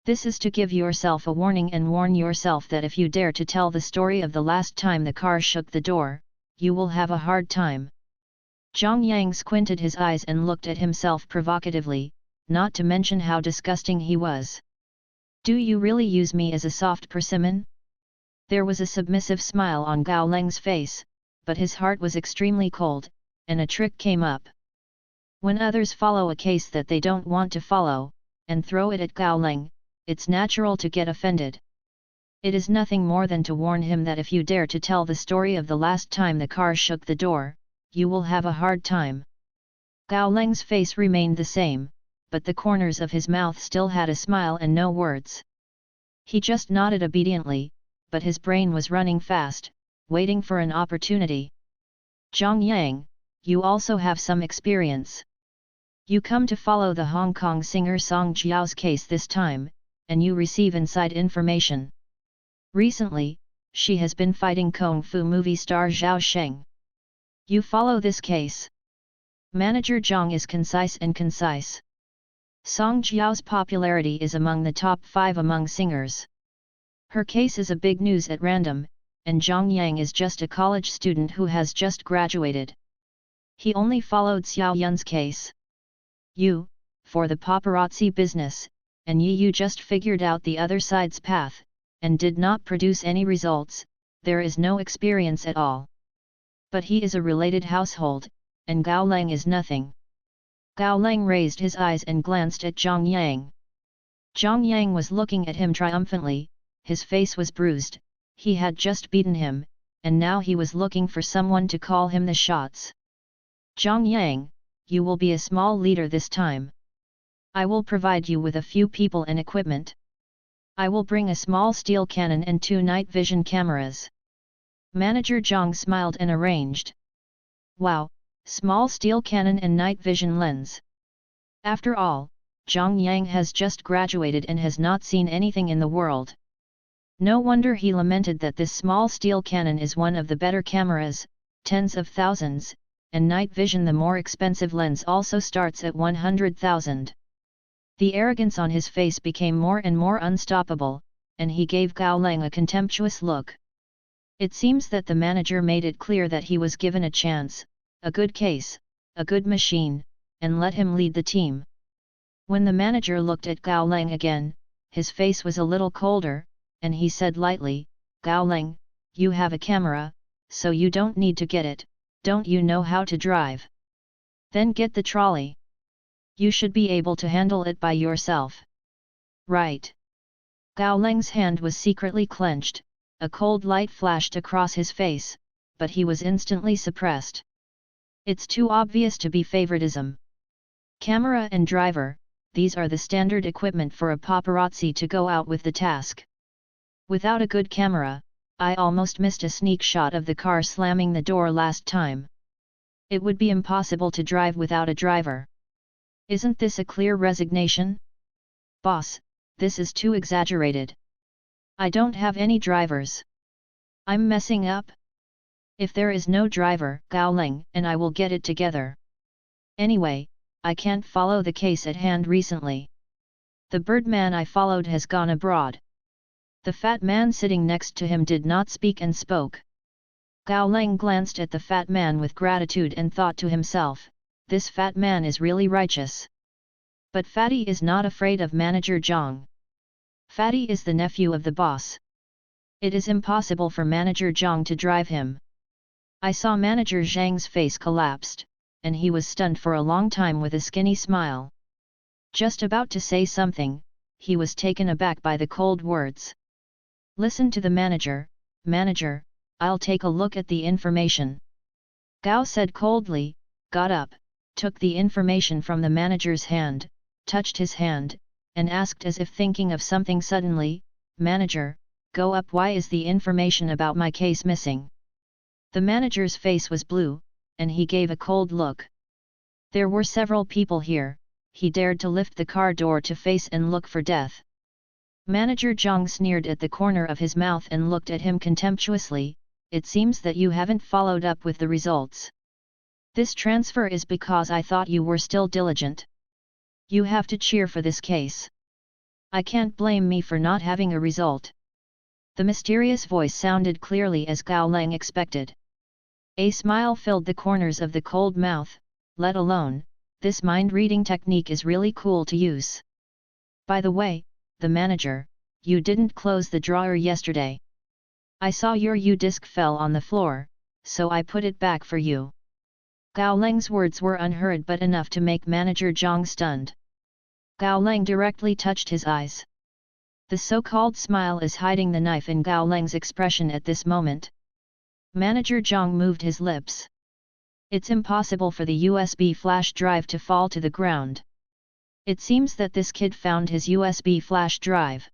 This is to give yourself a warning and warn yourself that if you dare to tell the story of the last time the car shook the door, you will have a hard time. Zhang Yang squinted his eyes and looked at himself provocatively, not to mention how disgusting he was. Do you really use me as a soft persimmon? There was a submissive smile on Gao Leng's face, but his heart was extremely cold, and a trick came up. When others follow a case that they don't want to follow, and throw it at Gao Leng, it's natural to get offended. It is nothing more than to warn him that if you dare to tell the story of the last time the car shook the door, you will have a hard time. Gao Leng's face remained the same, but the corners of his mouth still had a smile and no words. He just nodded obediently, but his brain was running fast, waiting for an opportunity. Zhang Yang, you also have some experience. You come to follow the Hong Kong singer Song Jiao's case this time, and you receive inside information. Recently, she has been fighting Kung Fu movie star Zhao Sheng. You follow this case. Manager Zhang is concise and concise. Song Jiao's popularity is among the top 5 among singers. Her case is a big news at random, and Zhang Yang is just a college student who has just graduated. He only followed Xiao Yun's case. You, for the paparazzi business, and you just figured out the other side's path, and did not produce any results, there is no experience at all. But he is a related household, and Gao Leng is nothing. Gao Leng raised his eyes and glanced at Zhang Yang. Zhang Yang was looking at him triumphantly, his face was bruised, he had just beaten him, and now he was looking for someone to call him the shots. Zhang Yang, you will be a small leader this time. I will provide you with a few people and equipment. I will bring a small steel cannon and 2 night vision cameras. Manager Zhang smiled and arranged. Wow, small steel cannon and night vision lens. After all, Zhang Yang has just graduated and has not seen anything in the world. No wonder he lamented that this small steel cannon is one of the better cameras, tens of thousands, and night vision, the more expensive lens, also starts at 100,000. The arrogance on his face became more and more unstoppable, and he gave Gao Leng a contemptuous look. It seems that the manager made it clear that he was given a chance, a good case, a good machine, and let him lead the team. When the manager looked at Gao Leng again, his face was a little colder, and he said lightly, Gao Leng, you have a camera, so you don't need to get it, don't you know how to drive? Then get the trolley. You should be able to handle it by yourself. Right. Gao Leng's hand was secretly clenched, a cold light flashed across his face, but he was instantly suppressed. It's too obvious to be favoritism. Camera and driver, these are the standard equipment for a paparazzi to go out with the task. Without a good camera, I almost missed a sneak shot of the car slamming the door last time. It would be impossible to drive without a driver. Isn't this a clear resignation? Boss, this is too exaggerated. I don't have any drivers. I'm messing up? If there is no driver, Gao Leng and I will get it together. Anyway, I can't follow the case at hand recently. The birdman I followed has gone abroad. The fat man sitting next to him did not speak and spoke. Gao Leng glanced at the fat man with gratitude and thought to himself, this fat man is really righteous. But Fatty is not afraid of Manager Zhang. Fatty is the nephew of the boss. It is impossible for Manager Zhang to drive him. I saw Manager Zhang's face collapsed, and he was stunned for a long time with a skinny smile. Just about to say something, he was taken aback by the cold words. Listen to the manager, Manager, I'll take a look at the information. Gao said coldly, got up, took the information from the manager's hand, touched his hand, and asked as if thinking of something suddenly, Manager, go up, why is the information about my case missing? The manager's face was blue, and he gave a cold look. There were several people here, he dared to lift the car door to face and look for death. Manager Zhang sneered at the corner of his mouth and looked at him contemptuously, it seems that you haven't followed up with the results. This transfer is because I thought you were still diligent. You have to cheer for this case. I can't blame me for not having a result. The mysterious voice sounded clearly as Gao Leng expected. A smile filled the corners of the cold mouth, let alone, this mind-reading technique is really cool to use. By the way, the manager, you didn't close the drawer yesterday. I saw your U-disc fell on the floor, so I put it back for you. Gao Leng's words were unheard but enough to make Manager Zhang stunned. Gao Leng directly touched his eyes. The so-called smile is hiding the knife in Gao Leng's expression at this moment. Manager Zhang moved his lips. It's impossible for the USB flash drive to fall to the ground. It seems that this kid found his USB flash drive.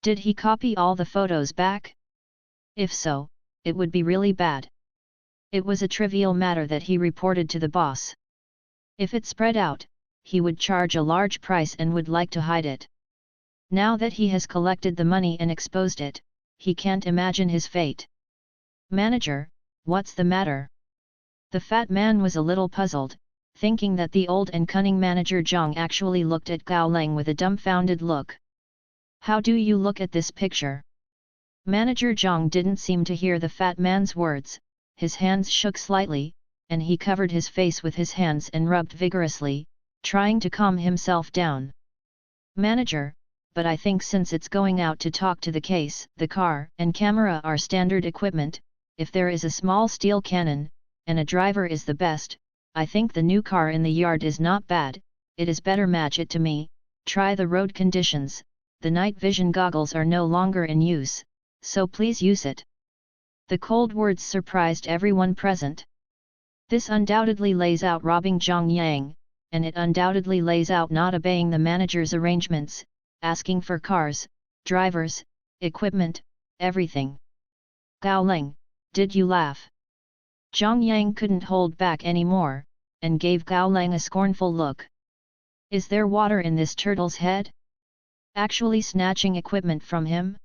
Did he copy all the photos back? If so, it would be really bad. It was a trivial matter that he reported to the boss. If it spread out, he would charge a large price and would like to hide it. Now that he has collected the money and exposed it, he can't imagine his fate. Manager, what's the matter? The fat man was a little puzzled, thinking that the old and cunning manager Zhang actually looked at Gao Leng with a dumbfounded look. How do you look at this picture? Manager Zhang didn't seem to hear the fat man's words, his hands shook slightly, and he covered his face with his hands and rubbed vigorously, trying to calm himself down. Manager, but I think since it's going out to talk to the case, the car and camera are standard equipment, if there is a small steel cannon, and a driver is the best, I think the new car in the yard is not bad, it is better match it to me, try the road conditions, the night vision goggles are no longer in use, so please use it. The cold words surprised everyone present. This undoubtedly lays out robbing Zhang Yang, and it undoubtedly lays out not obeying the manager's arrangements, asking for cars, drivers, equipment, everything. Gao Leng, did you laugh? Zhang Yang couldn't hold back anymore, and gave Gao Leng a scornful look. Is there water in this turtle's head? Actually snatching equipment from him?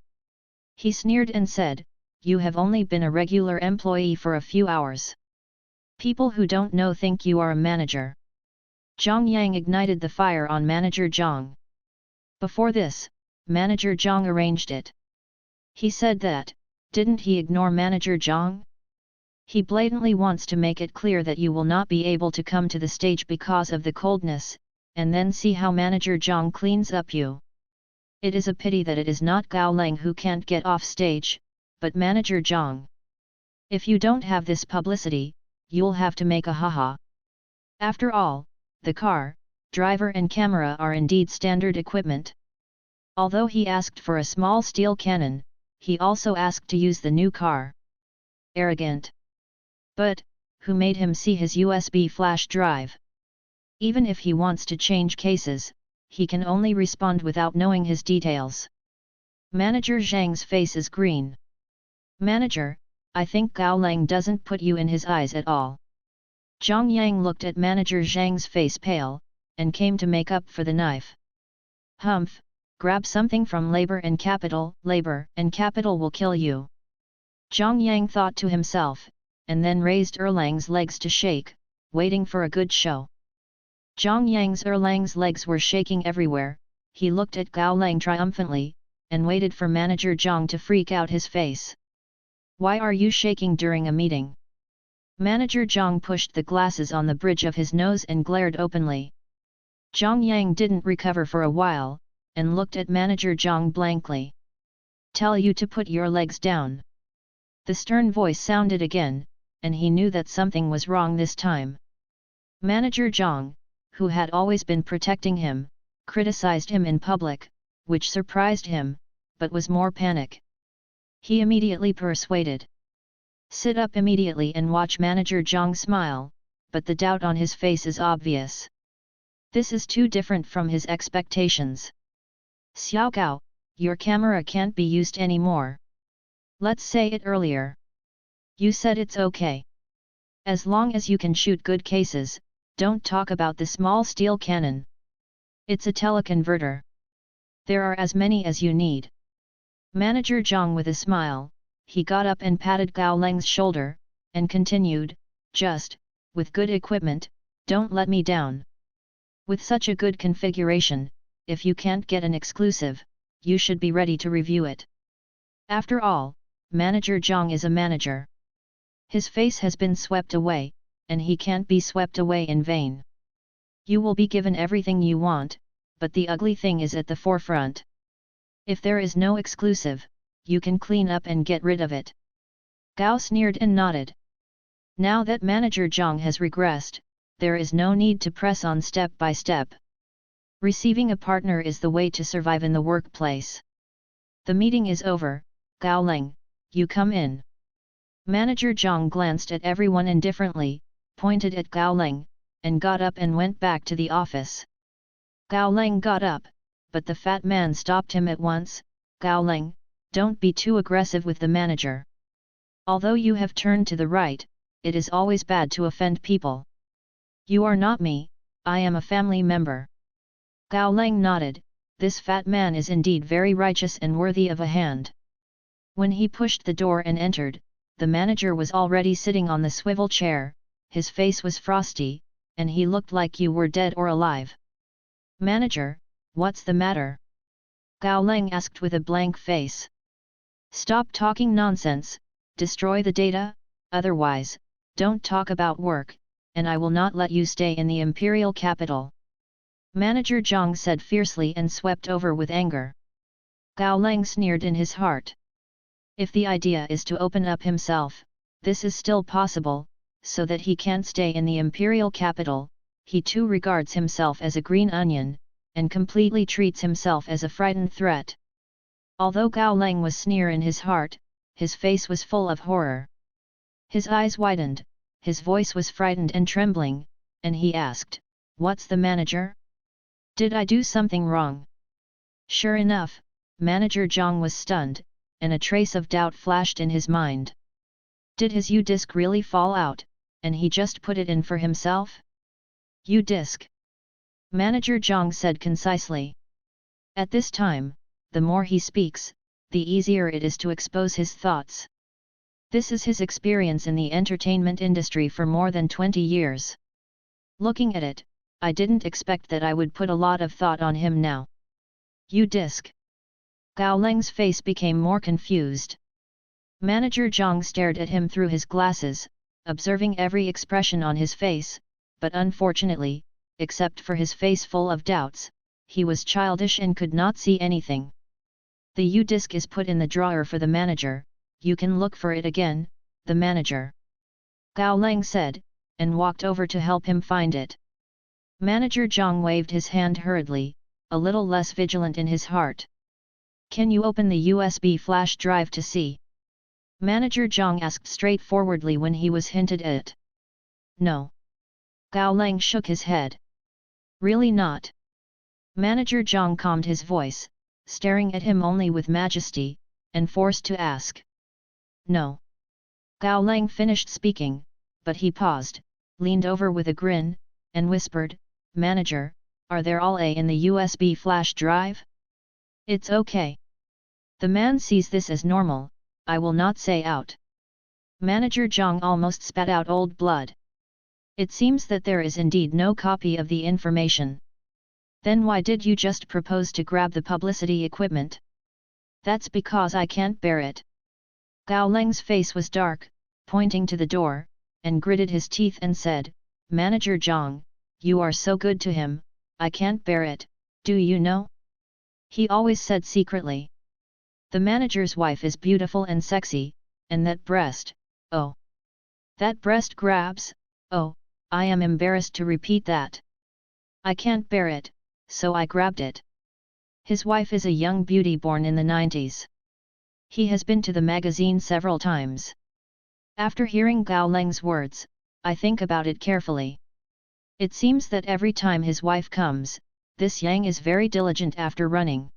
He sneered and said, you have only been a regular employee for a few hours. People who don't know think you are a manager. Zhang Yang ignited the fire on Manager Zhang. Before this, Manager Zhang arranged it. He said that, didn't he ignore Manager Zhang? He blatantly wants to make it clear that you will not be able to come to the stage because of the coldness, and then see how Manager Zhang cleans up you. It is a pity that it is not Gao Leng who can't get off stage, but Manager Zhang. If you don't have this publicity, you'll have to make a haha. After all, the car, driver and camera are indeed standard equipment. Although he asked for a small steel cannon, he also asked to use the new car. Arrogant. But, who made him see his USB flash drive? Even if he wants to change cases, he can only respond without knowing his details. Manager Zhang's face is green. Manager, I think Gao Leng doesn't put you in his eyes at all. Zhang Yang looked at Manager Zhang's face pale, and came to make up for the knife. Humph, grab something from labor and capital will kill you. Zhang Yang thought to himself, and then raised Erlang's legs to shake, waiting for a good show. Zhang Erlang's legs were shaking everywhere, he looked at Gao Leng triumphantly, and waited for Manager Zhang to freak out his face. Why are you shaking during a meeting? Manager Zhang pushed the glasses on the bridge of his nose and glared openly. Zhang Yang didn't recover for a while, and looked at Manager Zhang blankly. Tell you to put your legs down. The stern voice sounded again, and he knew that something was wrong this time. Manager Zhang, who had always been protecting him, criticized him in public, which surprised him, but was more panic. He immediately persuaded. Sit up immediately and watch Manager Zhang smile, but the doubt on his face is obvious. This is too different from his expectations. Xiao Gao, your camera can't be used anymore. Let's say it earlier. You said it's okay. As long as you can shoot good cases, don't talk about the small steel cannon. It's a teleconverter. There are as many as you need. Manager Zhang with a smile, he got up and patted Gao Leng's shoulder, and continued, just, with good equipment, don't let me down. With such a good configuration, if you can't get an exclusive, you should be ready to review it. After all, Manager Zhang is a manager. His face has been swept away, and he can't be swept away in vain. You will be given everything you want, but the ugly thing is at the forefront. If there is no exclusive, you can clean up and get rid of it. Gao sneered and nodded. Now that Manager Zhang has regressed, there is no need to press on step by step. Receiving a partner is the way to survive in the workplace. The meeting is over, Gao Leng, you come in. Manager Zhang glanced at everyone indifferently, pointed at Gao Leng, and got up and went back to the office. Gao Leng got up, but the fat man stopped him at once. Gao Leng, don't be too aggressive with the manager. Although you have turned to the right, it is always bad to offend people. You are not me, I am a family member. Gao Leng nodded, this fat man is indeed very righteous and worthy of a hand. When he pushed the door and entered, the manager was already sitting on the swivel chair, his face was frosty, and he looked like you were dead or alive. Manager, what's the matter? Gao Leng asked with a blank face. Stop talking nonsense, destroy the data, otherwise, don't talk about work, and I will not let you stay in the imperial capital. Manager Zhang said fiercely and swept over with anger. Gao Leng sneered in his heart. If the idea is to open up himself, this is still possible, so that he can't stay in the imperial capital. He too regards himself as a green onion, and completely treats himself as a frightened threat. Although Gao Leng was sneer in his heart, his face was full of horror. His eyes widened, his voice was frightened and trembling, and he asked, "What's the manager? Did I do something wrong?" Sure enough, Manager Zhang was stunned, and a trace of doubt flashed in his mind. Did his U-disc really fall out, and he just put it in for himself? U-disc. Manager Zhang said concisely. At this time, the more he speaks, the easier it is to expose his thoughts. This is his experience in the entertainment industry for more than 20 years. Looking at it, I didn't expect that I would put a lot of thought on him now. U-disc. Gao Leng's face became more confused. Manager Zhang stared at him through his glasses, observing every expression on his face, but unfortunately, except for his face full of doubts, he was childish and could not see anything. The U-disc is put in the drawer for the manager, you can look for it again, the manager. Gao Leng said, and walked over to help him find it. Manager Zhang waved his hand hurriedly, a little less vigilant in his heart. Can you open the USB flash drive to see? Manager Zhang asked straightforwardly when he was hinted at it. No. Gao Leng shook his head. Really not? Manager Zhang calmed his voice, staring at him only with majesty, and forced to ask. No. Gao Leng finished speaking, but he paused, leaned over with a grin, and whispered, Manager, are there all A in the USB flash drive? It's okay. The man sees this as normal, I will not say out. Manager Zhang almost spat out old blood. It seems that there is indeed no copy of the information. Then why did you just propose to grab the publicity equipment? That's because I can't bear it. Gao Leng's face was dark, pointing to the door, and gritted his teeth and said, Manager Zhang, you are so good to him, I can't bear it, do you know? He always said secretly. The manager's wife is beautiful and sexy, and that breast, oh. That breast grabs, oh, I am embarrassed to repeat that. I can't bear it, so I grabbed it. His wife is a young beauty born in the 90s. He has been to the magazine several times. After hearing Gao Leng's words, I think about it carefully. It seems that every time his wife comes, this Yang is very diligent after running.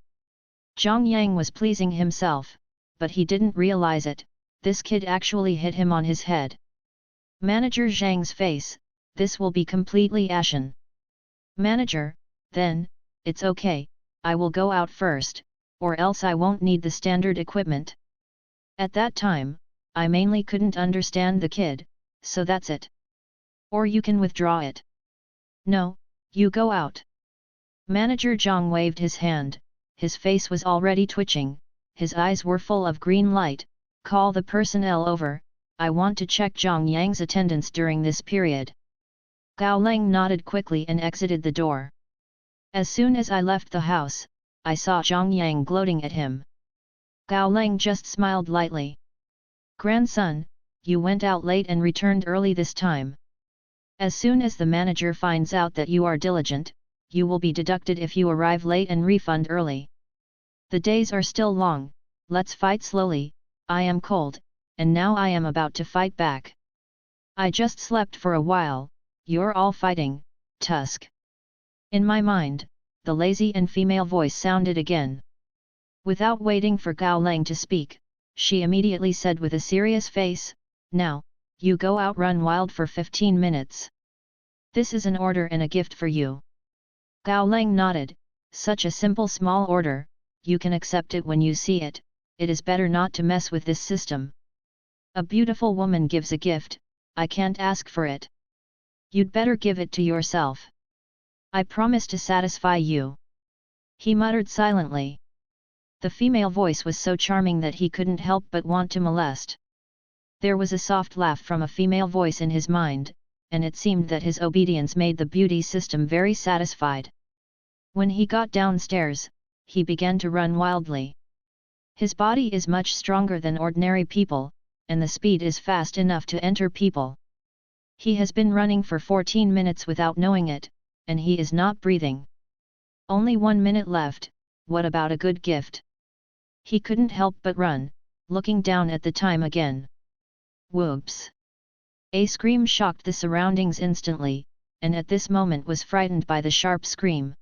Zhang Yang was pleasing himself, but he didn't realize it, this kid actually hit him on his head. Manager Zhang's face, this will be completely ashen. Manager, then, it's okay, I will go out first, or else I won't need the standard equipment. At that time, I mainly couldn't understand the kid, so that's it. Or you can withdraw it. No, you go out. Manager Zhang waved his hand, his face was already twitching, his eyes were full of green light, call the personnel over, I want to check Zhang Yang's attendance during this period. Gao Leng nodded quickly and exited the door. As soon as I left the house, I saw Zhang Yang gloating at him. Gao Leng just smiled lightly. Grandson, you went out late and returned early this time. As soon as the manager finds out that you are diligent, you will be deducted if you arrive late and refund early. The days are still long, let's fight slowly, I am cold, and now I am about to fight back. I just slept for a while, you're all fighting, Tusk. In my mind, the lazy and female voice sounded again. Without waiting for Gao Leng to speak, she immediately said with a serious face, now, you go out run wild for 15 minutes. This is an order and a gift for you. Gao Leng nodded, such a simple small order, you can accept it when you see it, it is better not to mess with this system. A beautiful woman gives a gift, I can't ask for it. You'd better give it to yourself. I promise to satisfy you. He muttered silently. The female voice was so charming that he couldn't help but want to molest. There was a soft laugh from a female voice in his mind, and it seemed that his obedience made the beauty system very satisfied. When he got downstairs, he began to run wildly. His body is much stronger than ordinary people, and the speed is fast enough to enter people. He has been running for 14 minutes without knowing it, and he is not breathing. Only 1 minute left, what about a good gift? He couldn't help but run, looking down at the time again. Whoops! A scream shocked the surroundings instantly, and at this moment was frightened by the sharp scream.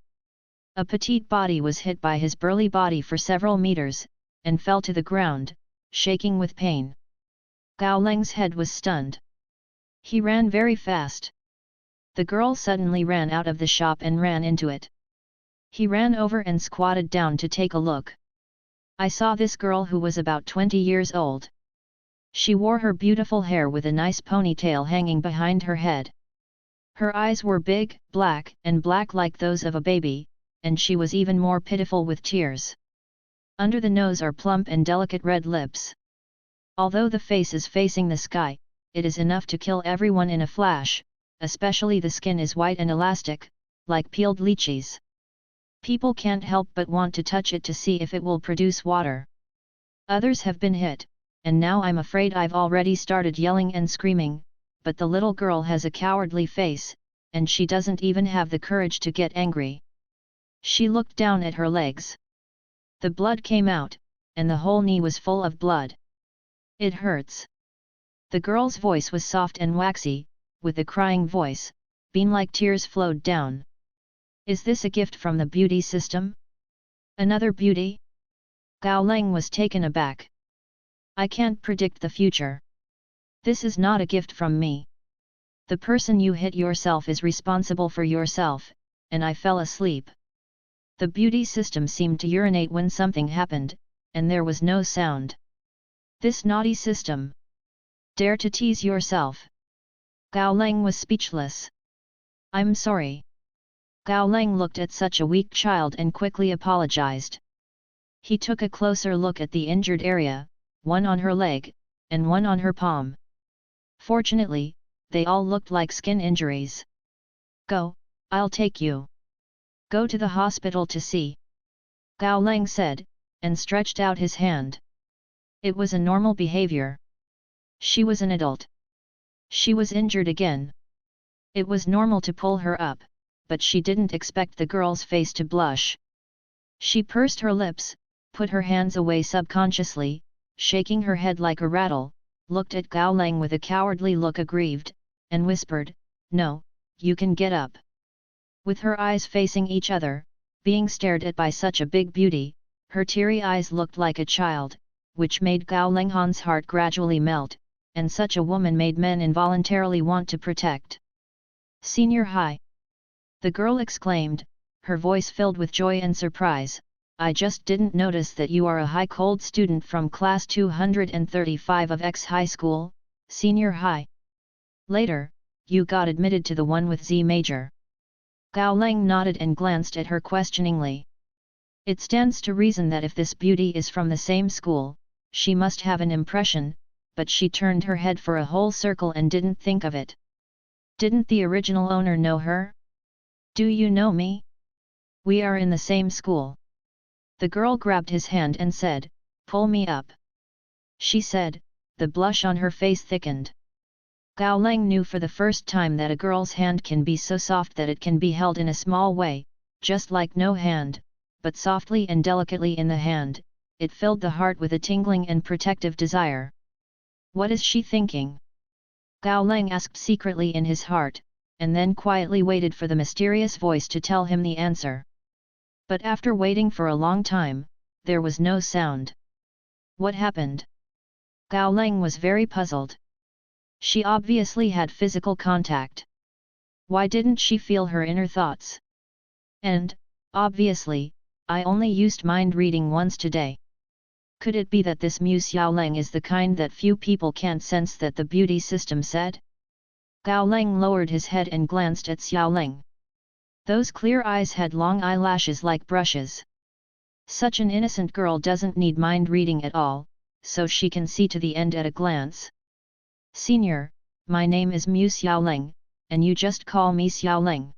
A petite body was hit by his burly body for several meters, and fell to the ground, shaking with pain. Gao Leng's head was stunned. He ran very fast. The girl suddenly ran out of the shop and ran into it. He ran over and squatted down to take a look. I saw this girl who was about 20 years old. She wore her beautiful hair with a nice ponytail hanging behind her head. Her eyes were big, black like those of a baby, and she was even more pitiful with tears. Under the nose are plump and delicate red lips. Although the face is facing the sky, it is enough to kill everyone in a flash, especially the skin is white and elastic, like peeled lychees. People can't help but want to touch it to see if it will produce water. Others have been hit, and now I'm afraid I've already started yelling and screaming, but the little girl has a cowardly face, and she doesn't even have the courage to get angry. She looked down at her legs. The blood came out, and the whole knee was full of blood. It hurts. The girl's voice was soft and waxy, with a crying voice, bean-like tears flowed down. Is this a gift from the beauty system? Another beauty? Gao Leng was taken aback. I can't predict the future. This is not a gift from me. The person you hit yourself is responsible for yourself, and I fell asleep. The beauty system seemed to urinate when something happened, and there was no sound. This naughty system. Dare to tease yourself. Gao Leng was speechless. I'm sorry. Gao Leng looked at such a weak child and quickly apologized. He took a closer look at the injured area, one on her leg, and one on her palm. Fortunately, they all looked like skin injuries. Go, I'll take you. Go to the hospital to see. Gao Leng said, and stretched out his hand. It was a normal behavior. She was an adult. She was injured again. It was normal to pull her up, but she didn't expect the girl's face to blush. She pursed her lips, put her hands away subconsciously, shaking her head like a rattle, looked at Gao Leng with a cowardly look aggrieved, and whispered, No, you can get up. With her eyes facing each other, being stared at by such a big beauty, her teary eyes looked like a child, which made Gao Lenghan's heart gradually melt, and such a woman made men involuntarily want to protect. Senior High! The girl exclaimed, her voice filled with joy and surprise, I just didn't notice that you are a high cold student from class 235 of X High School, Senior High. Later, you got admitted to the one with Z major. Gao Leng nodded and glanced at her questioningly. It stands to reason that if this beauty is from the same school, she must have an impression, but she turned her head for a whole circle and didn't think of it. Didn't the original owner know her? Do you know me? We are in the same school. The girl grabbed his hand and said, Pull me up. She said, the blush on her face thickened. Gao Leng knew for the first time that a girl's hand can be so soft that it can be held in a small way, just like no hand, but softly and delicately in the hand, it filled the heart with a tingling and protective desire. What is she thinking? Gao Leng asked secretly in his heart, and then quietly waited for the mysterious voice to tell him the answer. But after waiting for a long time, there was no sound. What happened? Gao Leng was very puzzled. She obviously had physical contact. Why didn't she feel her inner thoughts? And, obviously, I only used mind reading once today. Could it be that this Mu Xiaoleng is the kind that few people can't sense that the beauty system said? Gao Leng lowered his head and glanced at Xiao Ling. Those clear eyes had long eyelashes like brushes. Such an innocent girl doesn't need mind reading at all, so she can see to the end at a glance. Senior, my name is Mu Xiaoling, and you just call me Xiaoling.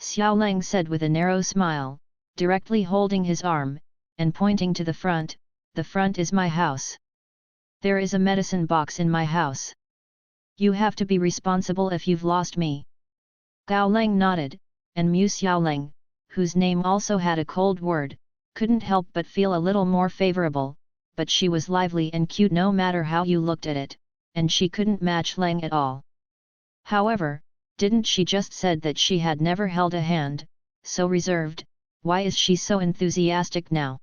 Xiaoling said with a narrow smile, directly holding his arm, and pointing to the front is my house. There is a medicine box in my house. You have to be responsible if you've lost me. Gao Leng nodded, and Mu Xiaoling, whose name also had a cold word, couldn't help but feel a little more favorable, but she was lively and cute no matter how you looked at it, and she couldn't match Leng at all. However, didn't she just said that she had never held a hand, so reserved, why is she so enthusiastic now?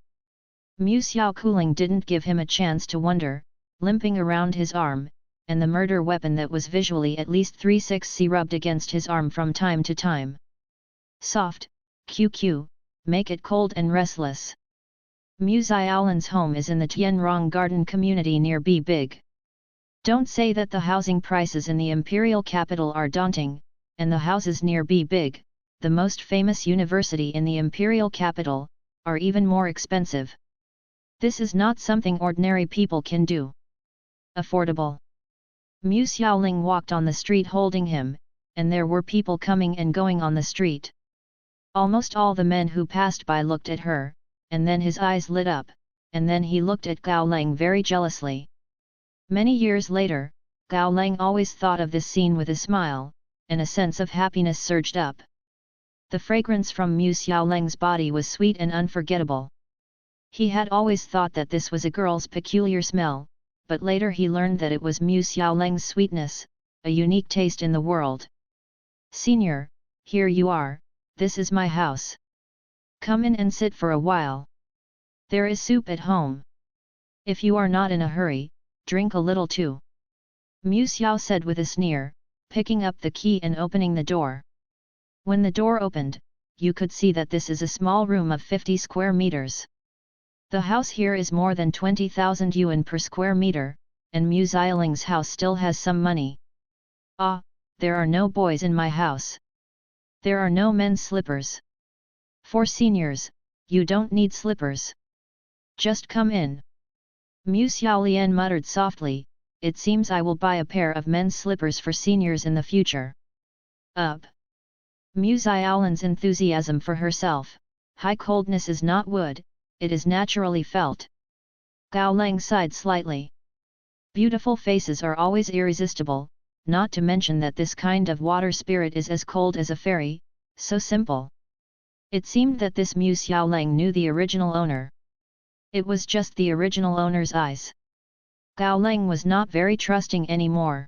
Mu Xiaokuling didn't give him a chance to wonder, limping around his arm, and the murder weapon that was visually at least 3/6 rubbed against his arm from time to time. Soft, QQ, make it cold and restless. Mu Xiaolin's home is in the Tianrong Garden community near B Big. Don't say that the housing prices in the imperial capital are daunting, and the houses near B Big, the most famous university in the imperial capital, are even more expensive. This is not something ordinary people can do. Affordable. Mu Xiaoling walked on the street holding him, and there were people coming and going on the street. Almost all the men who passed by looked at her, and then his eyes lit up, and then he looked at Gao Leng very jealously. Many years later, Gao Leng always thought of this scene with a smile, and a sense of happiness surged up. The fragrance from Mu Xiaoling's body was sweet and unforgettable. He had always thought that this was a girl's peculiar smell, but later he learned that it was Mu Xiaoling's sweetness, a unique taste in the world. Senior, here you are, this is my house. Come in and sit for a while. There is soup at home. If you are not in a hurry, drink a little too. Mu Xiao said with a sneer, picking up the key and opening the door. When the door opened, you could see that this is a small room of 50 square meters. The house here is more than 20,000 yuan per square meter, and Mu Xiaoling's house still has some money. Ah, there are no boys in my house. There are no men's slippers. For seniors, you don't need slippers. Just come in. Mu Xiaolian muttered softly, it seems I will buy a pair of men's slippers for seniors in the future. Up. Mu Xiaolin's enthusiasm for herself, high coldness is not wood, it is naturally felt. Gao Leng sighed slightly. Beautiful faces are always irresistible, not to mention that this kind of water spirit is as cold as a fairy, so simple. It seemed that this Mu Xiaoling knew the original owner. It was just the original owner's eyes. Gao Leng was not very trusting anymore.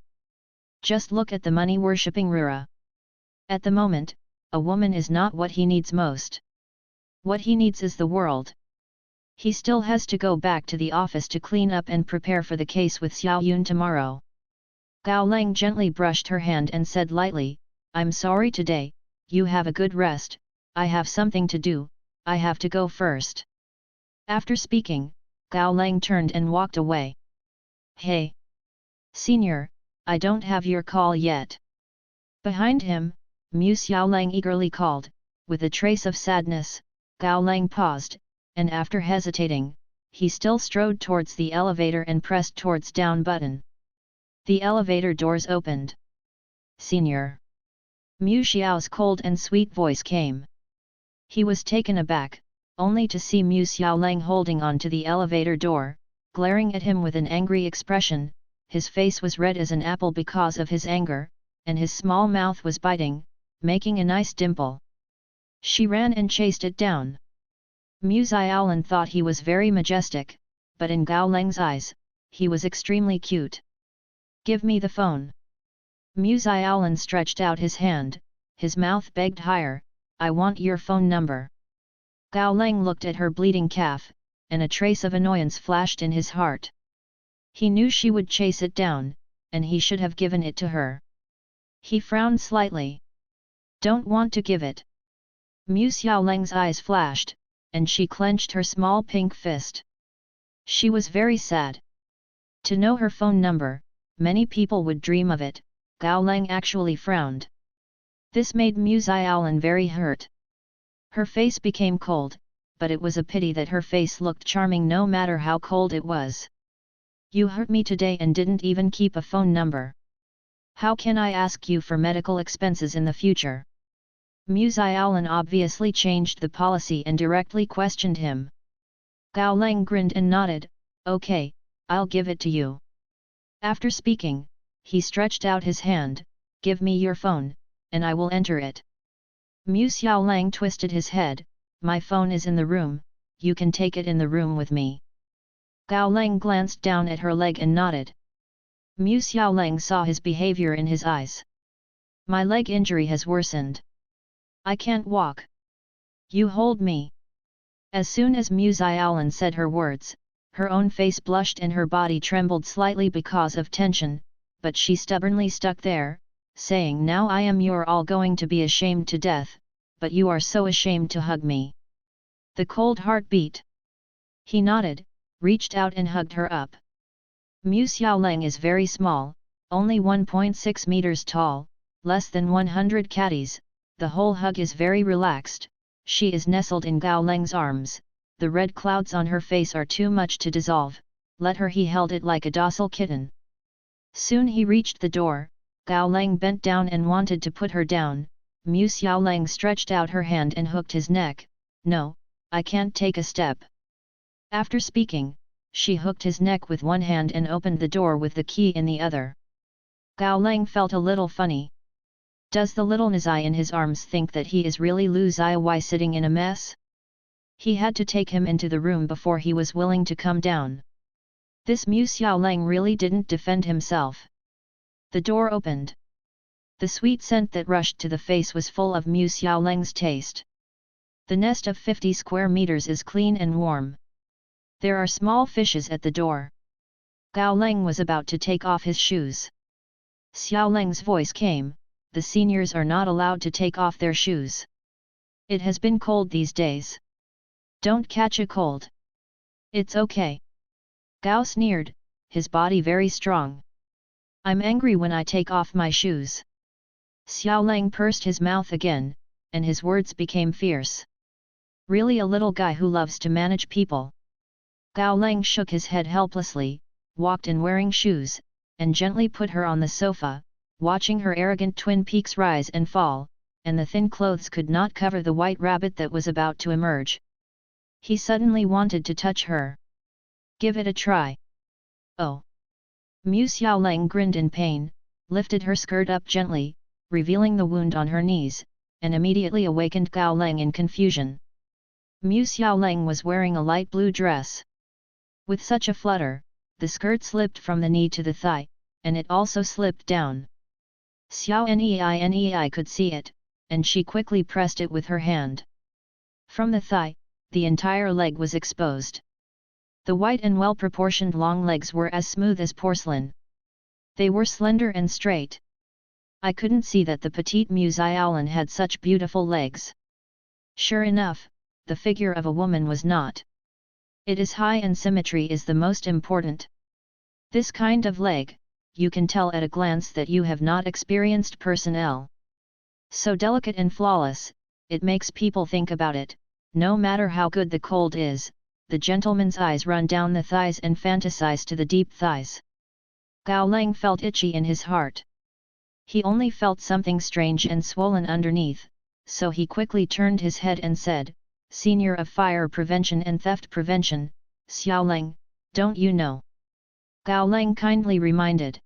Just look at the money-worshipping Rura. At the moment, a woman is not what he needs most. What he needs is the world. He still has to go back to the office to clean up and prepare for the case with Xiao Yun tomorrow. Gao Leng gently brushed her hand and said lightly, I'm sorry today, you have a good rest, I have something to do, I have to go first. After speaking, Gao Leng turned and walked away. Hey! Senior, I don't have your call yet. Behind him, Mu Xiaoling eagerly called, with a trace of sadness. Gao Leng paused, and after hesitating, he still strode towards the elevator and pressed towards down button. The elevator doors opened. Senior. Mu Xiao's cold and sweet voice came. He was taken aback, only to see Mu Xiaoling holding on to the elevator door, glaring at him with an angry expression. His face was red as an apple because of his anger, and his small mouth was biting, making a nice dimple. She ran and chased it down. Mu Xiaolin thought he was very majestic, but in Gao Leng's eyes, he was extremely cute. Give me the phone. Mu Xiaolin stretched out his hand, his mouth begged higher, I want your phone number. Gao Leng looked at her bleeding calf, and a trace of annoyance flashed in his heart. He knew she would chase it down, and he should have given it to her. He frowned slightly. Don't want to give it. Mu Xiaoling's eyes flashed, and she clenched her small pink fist. She was very sad. To know her phone number, many people would dream of it, Gao Leng actually frowned. This made Mu Xiaolan very hurt. Her face became cold, but it was a pity that her face looked charming no matter how cold it was. You hurt me today and didn't even keep a phone number. How can I ask you for medical expenses in the future? Mu Xiaolan obviously changed the policy and directly questioned him. Gao Leng grinned and nodded, okay, I'll give it to you. After speaking, he stretched out his hand, give me your phone, and I will enter it. Mu Xiaolang twisted his head, my phone is in the room, you can take it in the room with me. Gao Leng glanced down at her leg and nodded. Mu Xiaolang saw his behavior in his eyes. My leg injury has worsened. I can't walk. You hold me. As soon as Mu Xiaolan said her words, her own face blushed and her body trembled slightly because of tension, but she stubbornly stuck there, saying now I am you're all going to be ashamed to death, but you are so ashamed to hug me. The cold heart beat. He nodded, reached out and hugged her up. Mu Xiaoleng is very small, only 1.6 meters tall, less than 100 kgs, the whole hug is very relaxed, she is nestled in Gao Leng's arms, the red clouds on her face are too much to dissolve, let her he held it like a docile kitten. Soon he reached the door, Gao Leng bent down and wanted to put her down, Mu Xiaoleng stretched out her hand and hooked his neck, no, I can't take a step. After speaking, she hooked his neck with one hand and opened the door with the key in the other. Gao Leng felt a little funny. Does the little Nazai in his arms think that he is really Lu Ziyi sitting in a mess? He had to take him into the room before he was willing to come down. This Mu Xiaoleng really didn't defend himself. The door opened. The sweet scent that rushed to the face was full of Mu Xiaoleng's taste. The nest of 50 square meters is clean and warm. There are small fishes at the door. Gao Leng was about to take off his shoes. Xiaoleng's voice came, the seniors are not allowed to take off their shoes. It has been cold these days. Don't catch a cold. It's okay. Gao sneered, his body very strong. I'm angry when I take off my shoes. Xiaoleng pursed his mouth again, and his words became fierce. Really a little guy who loves to manage people. Gao Leng shook his head helplessly, walked in wearing shoes, and gently put her on the sofa, watching her arrogant twin peaks rise and fall, and the thin clothes could not cover the white rabbit that was about to emerge. He suddenly wanted to touch her. Give it a try. Oh! Mu Xiaoleng grinned in pain, lifted her skirt up gently, revealing the wound on her knees, and immediately awakened Gao Leng in confusion. Mu Xiaoleng was wearing a light blue dress. With such a flutter, the skirt slipped from the knee to the thigh, and it also slipped down. Xiao Nei could see it, and she quickly pressed it with her hand. From the thigh, the entire leg was exposed. The white and well-proportioned long legs were as smooth as porcelain. They were slender and straight. I couldn't see that the petite Mu Xiaolan had such beautiful legs. Sure enough, the figure of a woman was not. It is high and symmetry is the most important. This kind of leg, you can tell at a glance that you have not experienced personnel. So delicate and flawless, it makes people think about it, no matter how good the cold is, the gentleman's eyes run down the thighs and fantasize to the deep thighs. Gao Leng felt itchy in his heart. He only felt something strange and swollen underneath, so he quickly turned his head and said, Senior of Fire Prevention and Theft Prevention, Xiaoleng, don't you know? Gao Leng kindly reminded.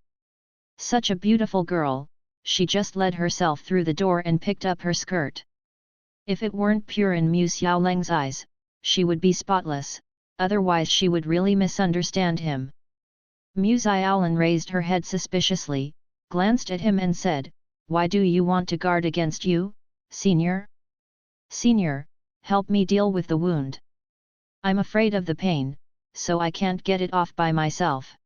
Such a beautiful girl, she just led herself through the door and picked up her skirt. If it weren't pure in Mu Xiaoleng's eyes, she would be spotless, otherwise she would really misunderstand him. Mu Xiaolan raised her head suspiciously, glanced at him and said, Why do you want to guard against you, Senior? Senior, help me deal with the wound. I'm afraid of the pain, so I can't get it off by myself.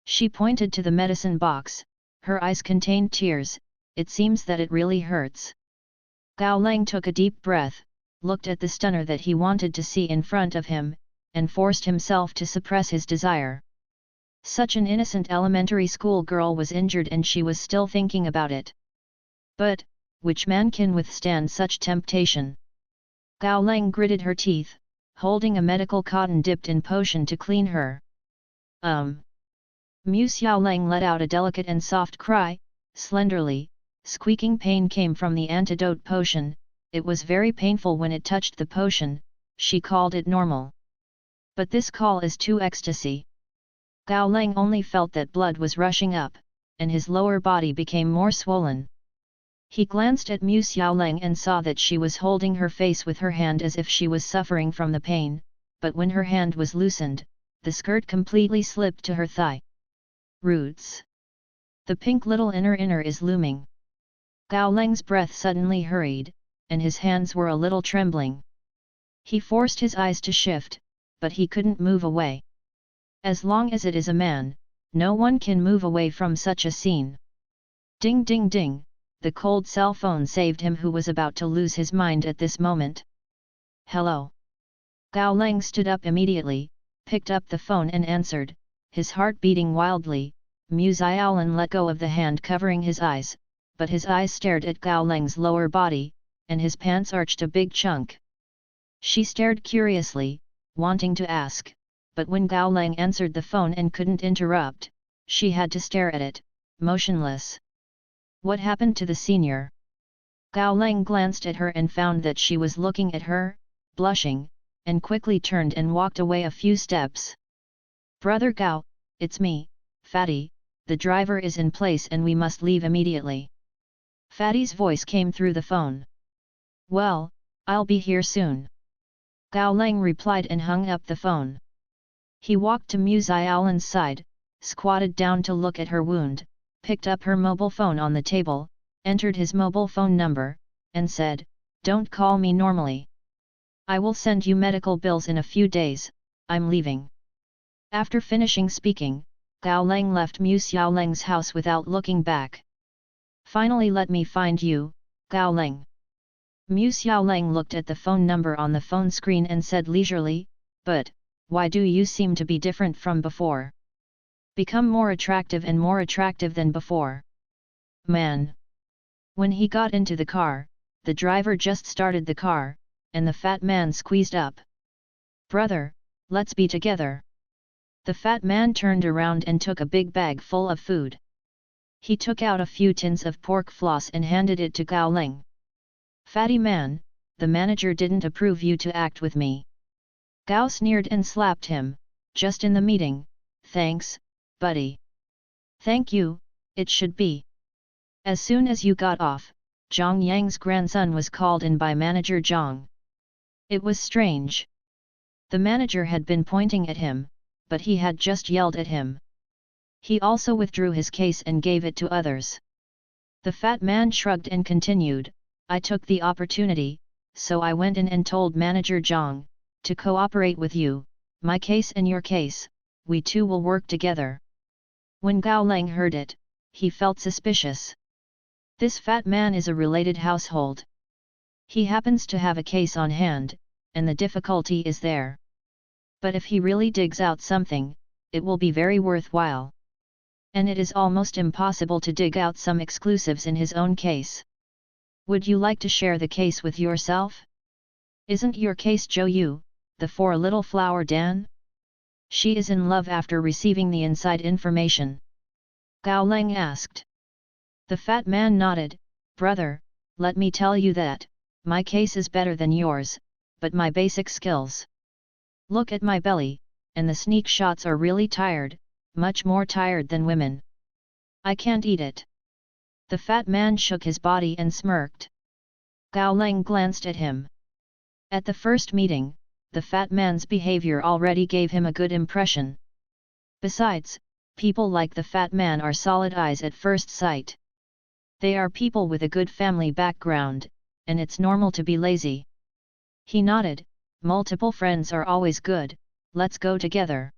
She pointed to the medicine box, her eyes contained tears, it seems that it really hurts. Gao Leng took a deep breath, looked at the stunner that he wanted to see in front of him, and forced himself to suppress his desire. Such an innocent elementary school girl was injured and she was still thinking about it. But, which man can withstand such temptation? Gao Leng gritted her teeth, holding a medical cotton dipped in potion to clean her. Mu Xiaoleng let out a delicate and soft cry, slenderly, squeaking pain came from the antidote potion, it was very painful when it touched the potion, she called it normal. But this call is too ecstasy. Gao Leng only felt that blood was rushing up, and his lower body became more swollen. He glanced at Mu Xiaoleng and saw that she was holding her face with her hand as if she was suffering from the pain, but when her hand was loosened, the skirt completely slipped to her thigh. Roots. The pink little inner is looming. Gao Leng's breath suddenly hurried, and his hands were a little trembling. He forced his eyes to shift, but he couldn't move away. As long as it is a man, no one can move away from such a scene. Ding ding ding, the cold cell phone saved him who was about to lose his mind at this moment. Hello. Gao Leng stood up immediately, picked up the phone and answered, his heart beating wildly. Mu Xiaolin let go of the hand covering his eyes, but his eyes stared at Gao Leng's lower body, and his pants arched a big chunk. She stared curiously, wanting to ask, but when Gao Leng answered the phone and couldn't interrupt, she had to stare at it, motionless. What happened to the senior? Gao Leng glanced at her and found that she was looking at her, blushing, and quickly turned and walked away a few steps. Brother Gao, it's me, Fatty, the driver is in place and we must leave immediately. Fatty's voice came through the phone. Well, I'll be here soon. Gao Leng replied and hung up the phone. He walked to Mu Xiaolin's side, squatted down to look at her wound, picked up her mobile phone on the table, entered his mobile phone number, and said, "Don't call me normally. I will send you medical bills in a few days, I'm leaving." After finishing speaking, Gao Leng left Mu Xiaoleng's house without looking back. Finally, let me find you, Gao Leng. Mu Xiaoleng looked at the phone number on the phone screen and said leisurely, "But, why do you seem to be different from before? Become more attractive and more attractive than before." Man. When he got into the car, the driver just started the car, and the fat man squeezed up. "Brother, let's be together." The fat man turned around and took a big bag full of food. He took out a few tins of pork floss and handed it to Gao Leng. "Fatty man, the manager didn't approve you to act with me." Gao sneered and slapped him, "Just in the meeting, thanks, buddy." "Thank you, it should be." As soon as you got off, Zhang Yang's grandson was called in by manager Zhang. It was strange. The manager had been pointing at him, but he had just yelled at him. He also withdrew his case and gave it to others. The fat man shrugged and continued, "I took the opportunity, so I went in and told manager Zhang, to cooperate with you, my case and your case, we two will work together." When Gao Leng heard it, he felt suspicious. This fat man is a related household. He happens to have a case on hand, and the difficulty is there. But if he really digs out something, it will be very worthwhile. And it is almost impossible to dig out some exclusives in his own case. Would you like to share the case with yourself? Isn't your case Zhou Yu, the four little flower Dan? She is in love after receiving the inside information. Gao Leng asked. The fat man nodded, "Brother, let me tell you that, my case is better than yours, but my basic skills. Look at my belly, and the sneak shots are really tired, much more tired than women. I can't eat it." The fat man shook his body and smirked. Gao Leng glanced at him. At the first meeting, the fat man's behavior already gave him a good impression. Besides, people like the fat man are solid eyes at first sight. They are people with a good family background, and it's normal to be lazy. He nodded, "Multiple friends are always good, let's go together."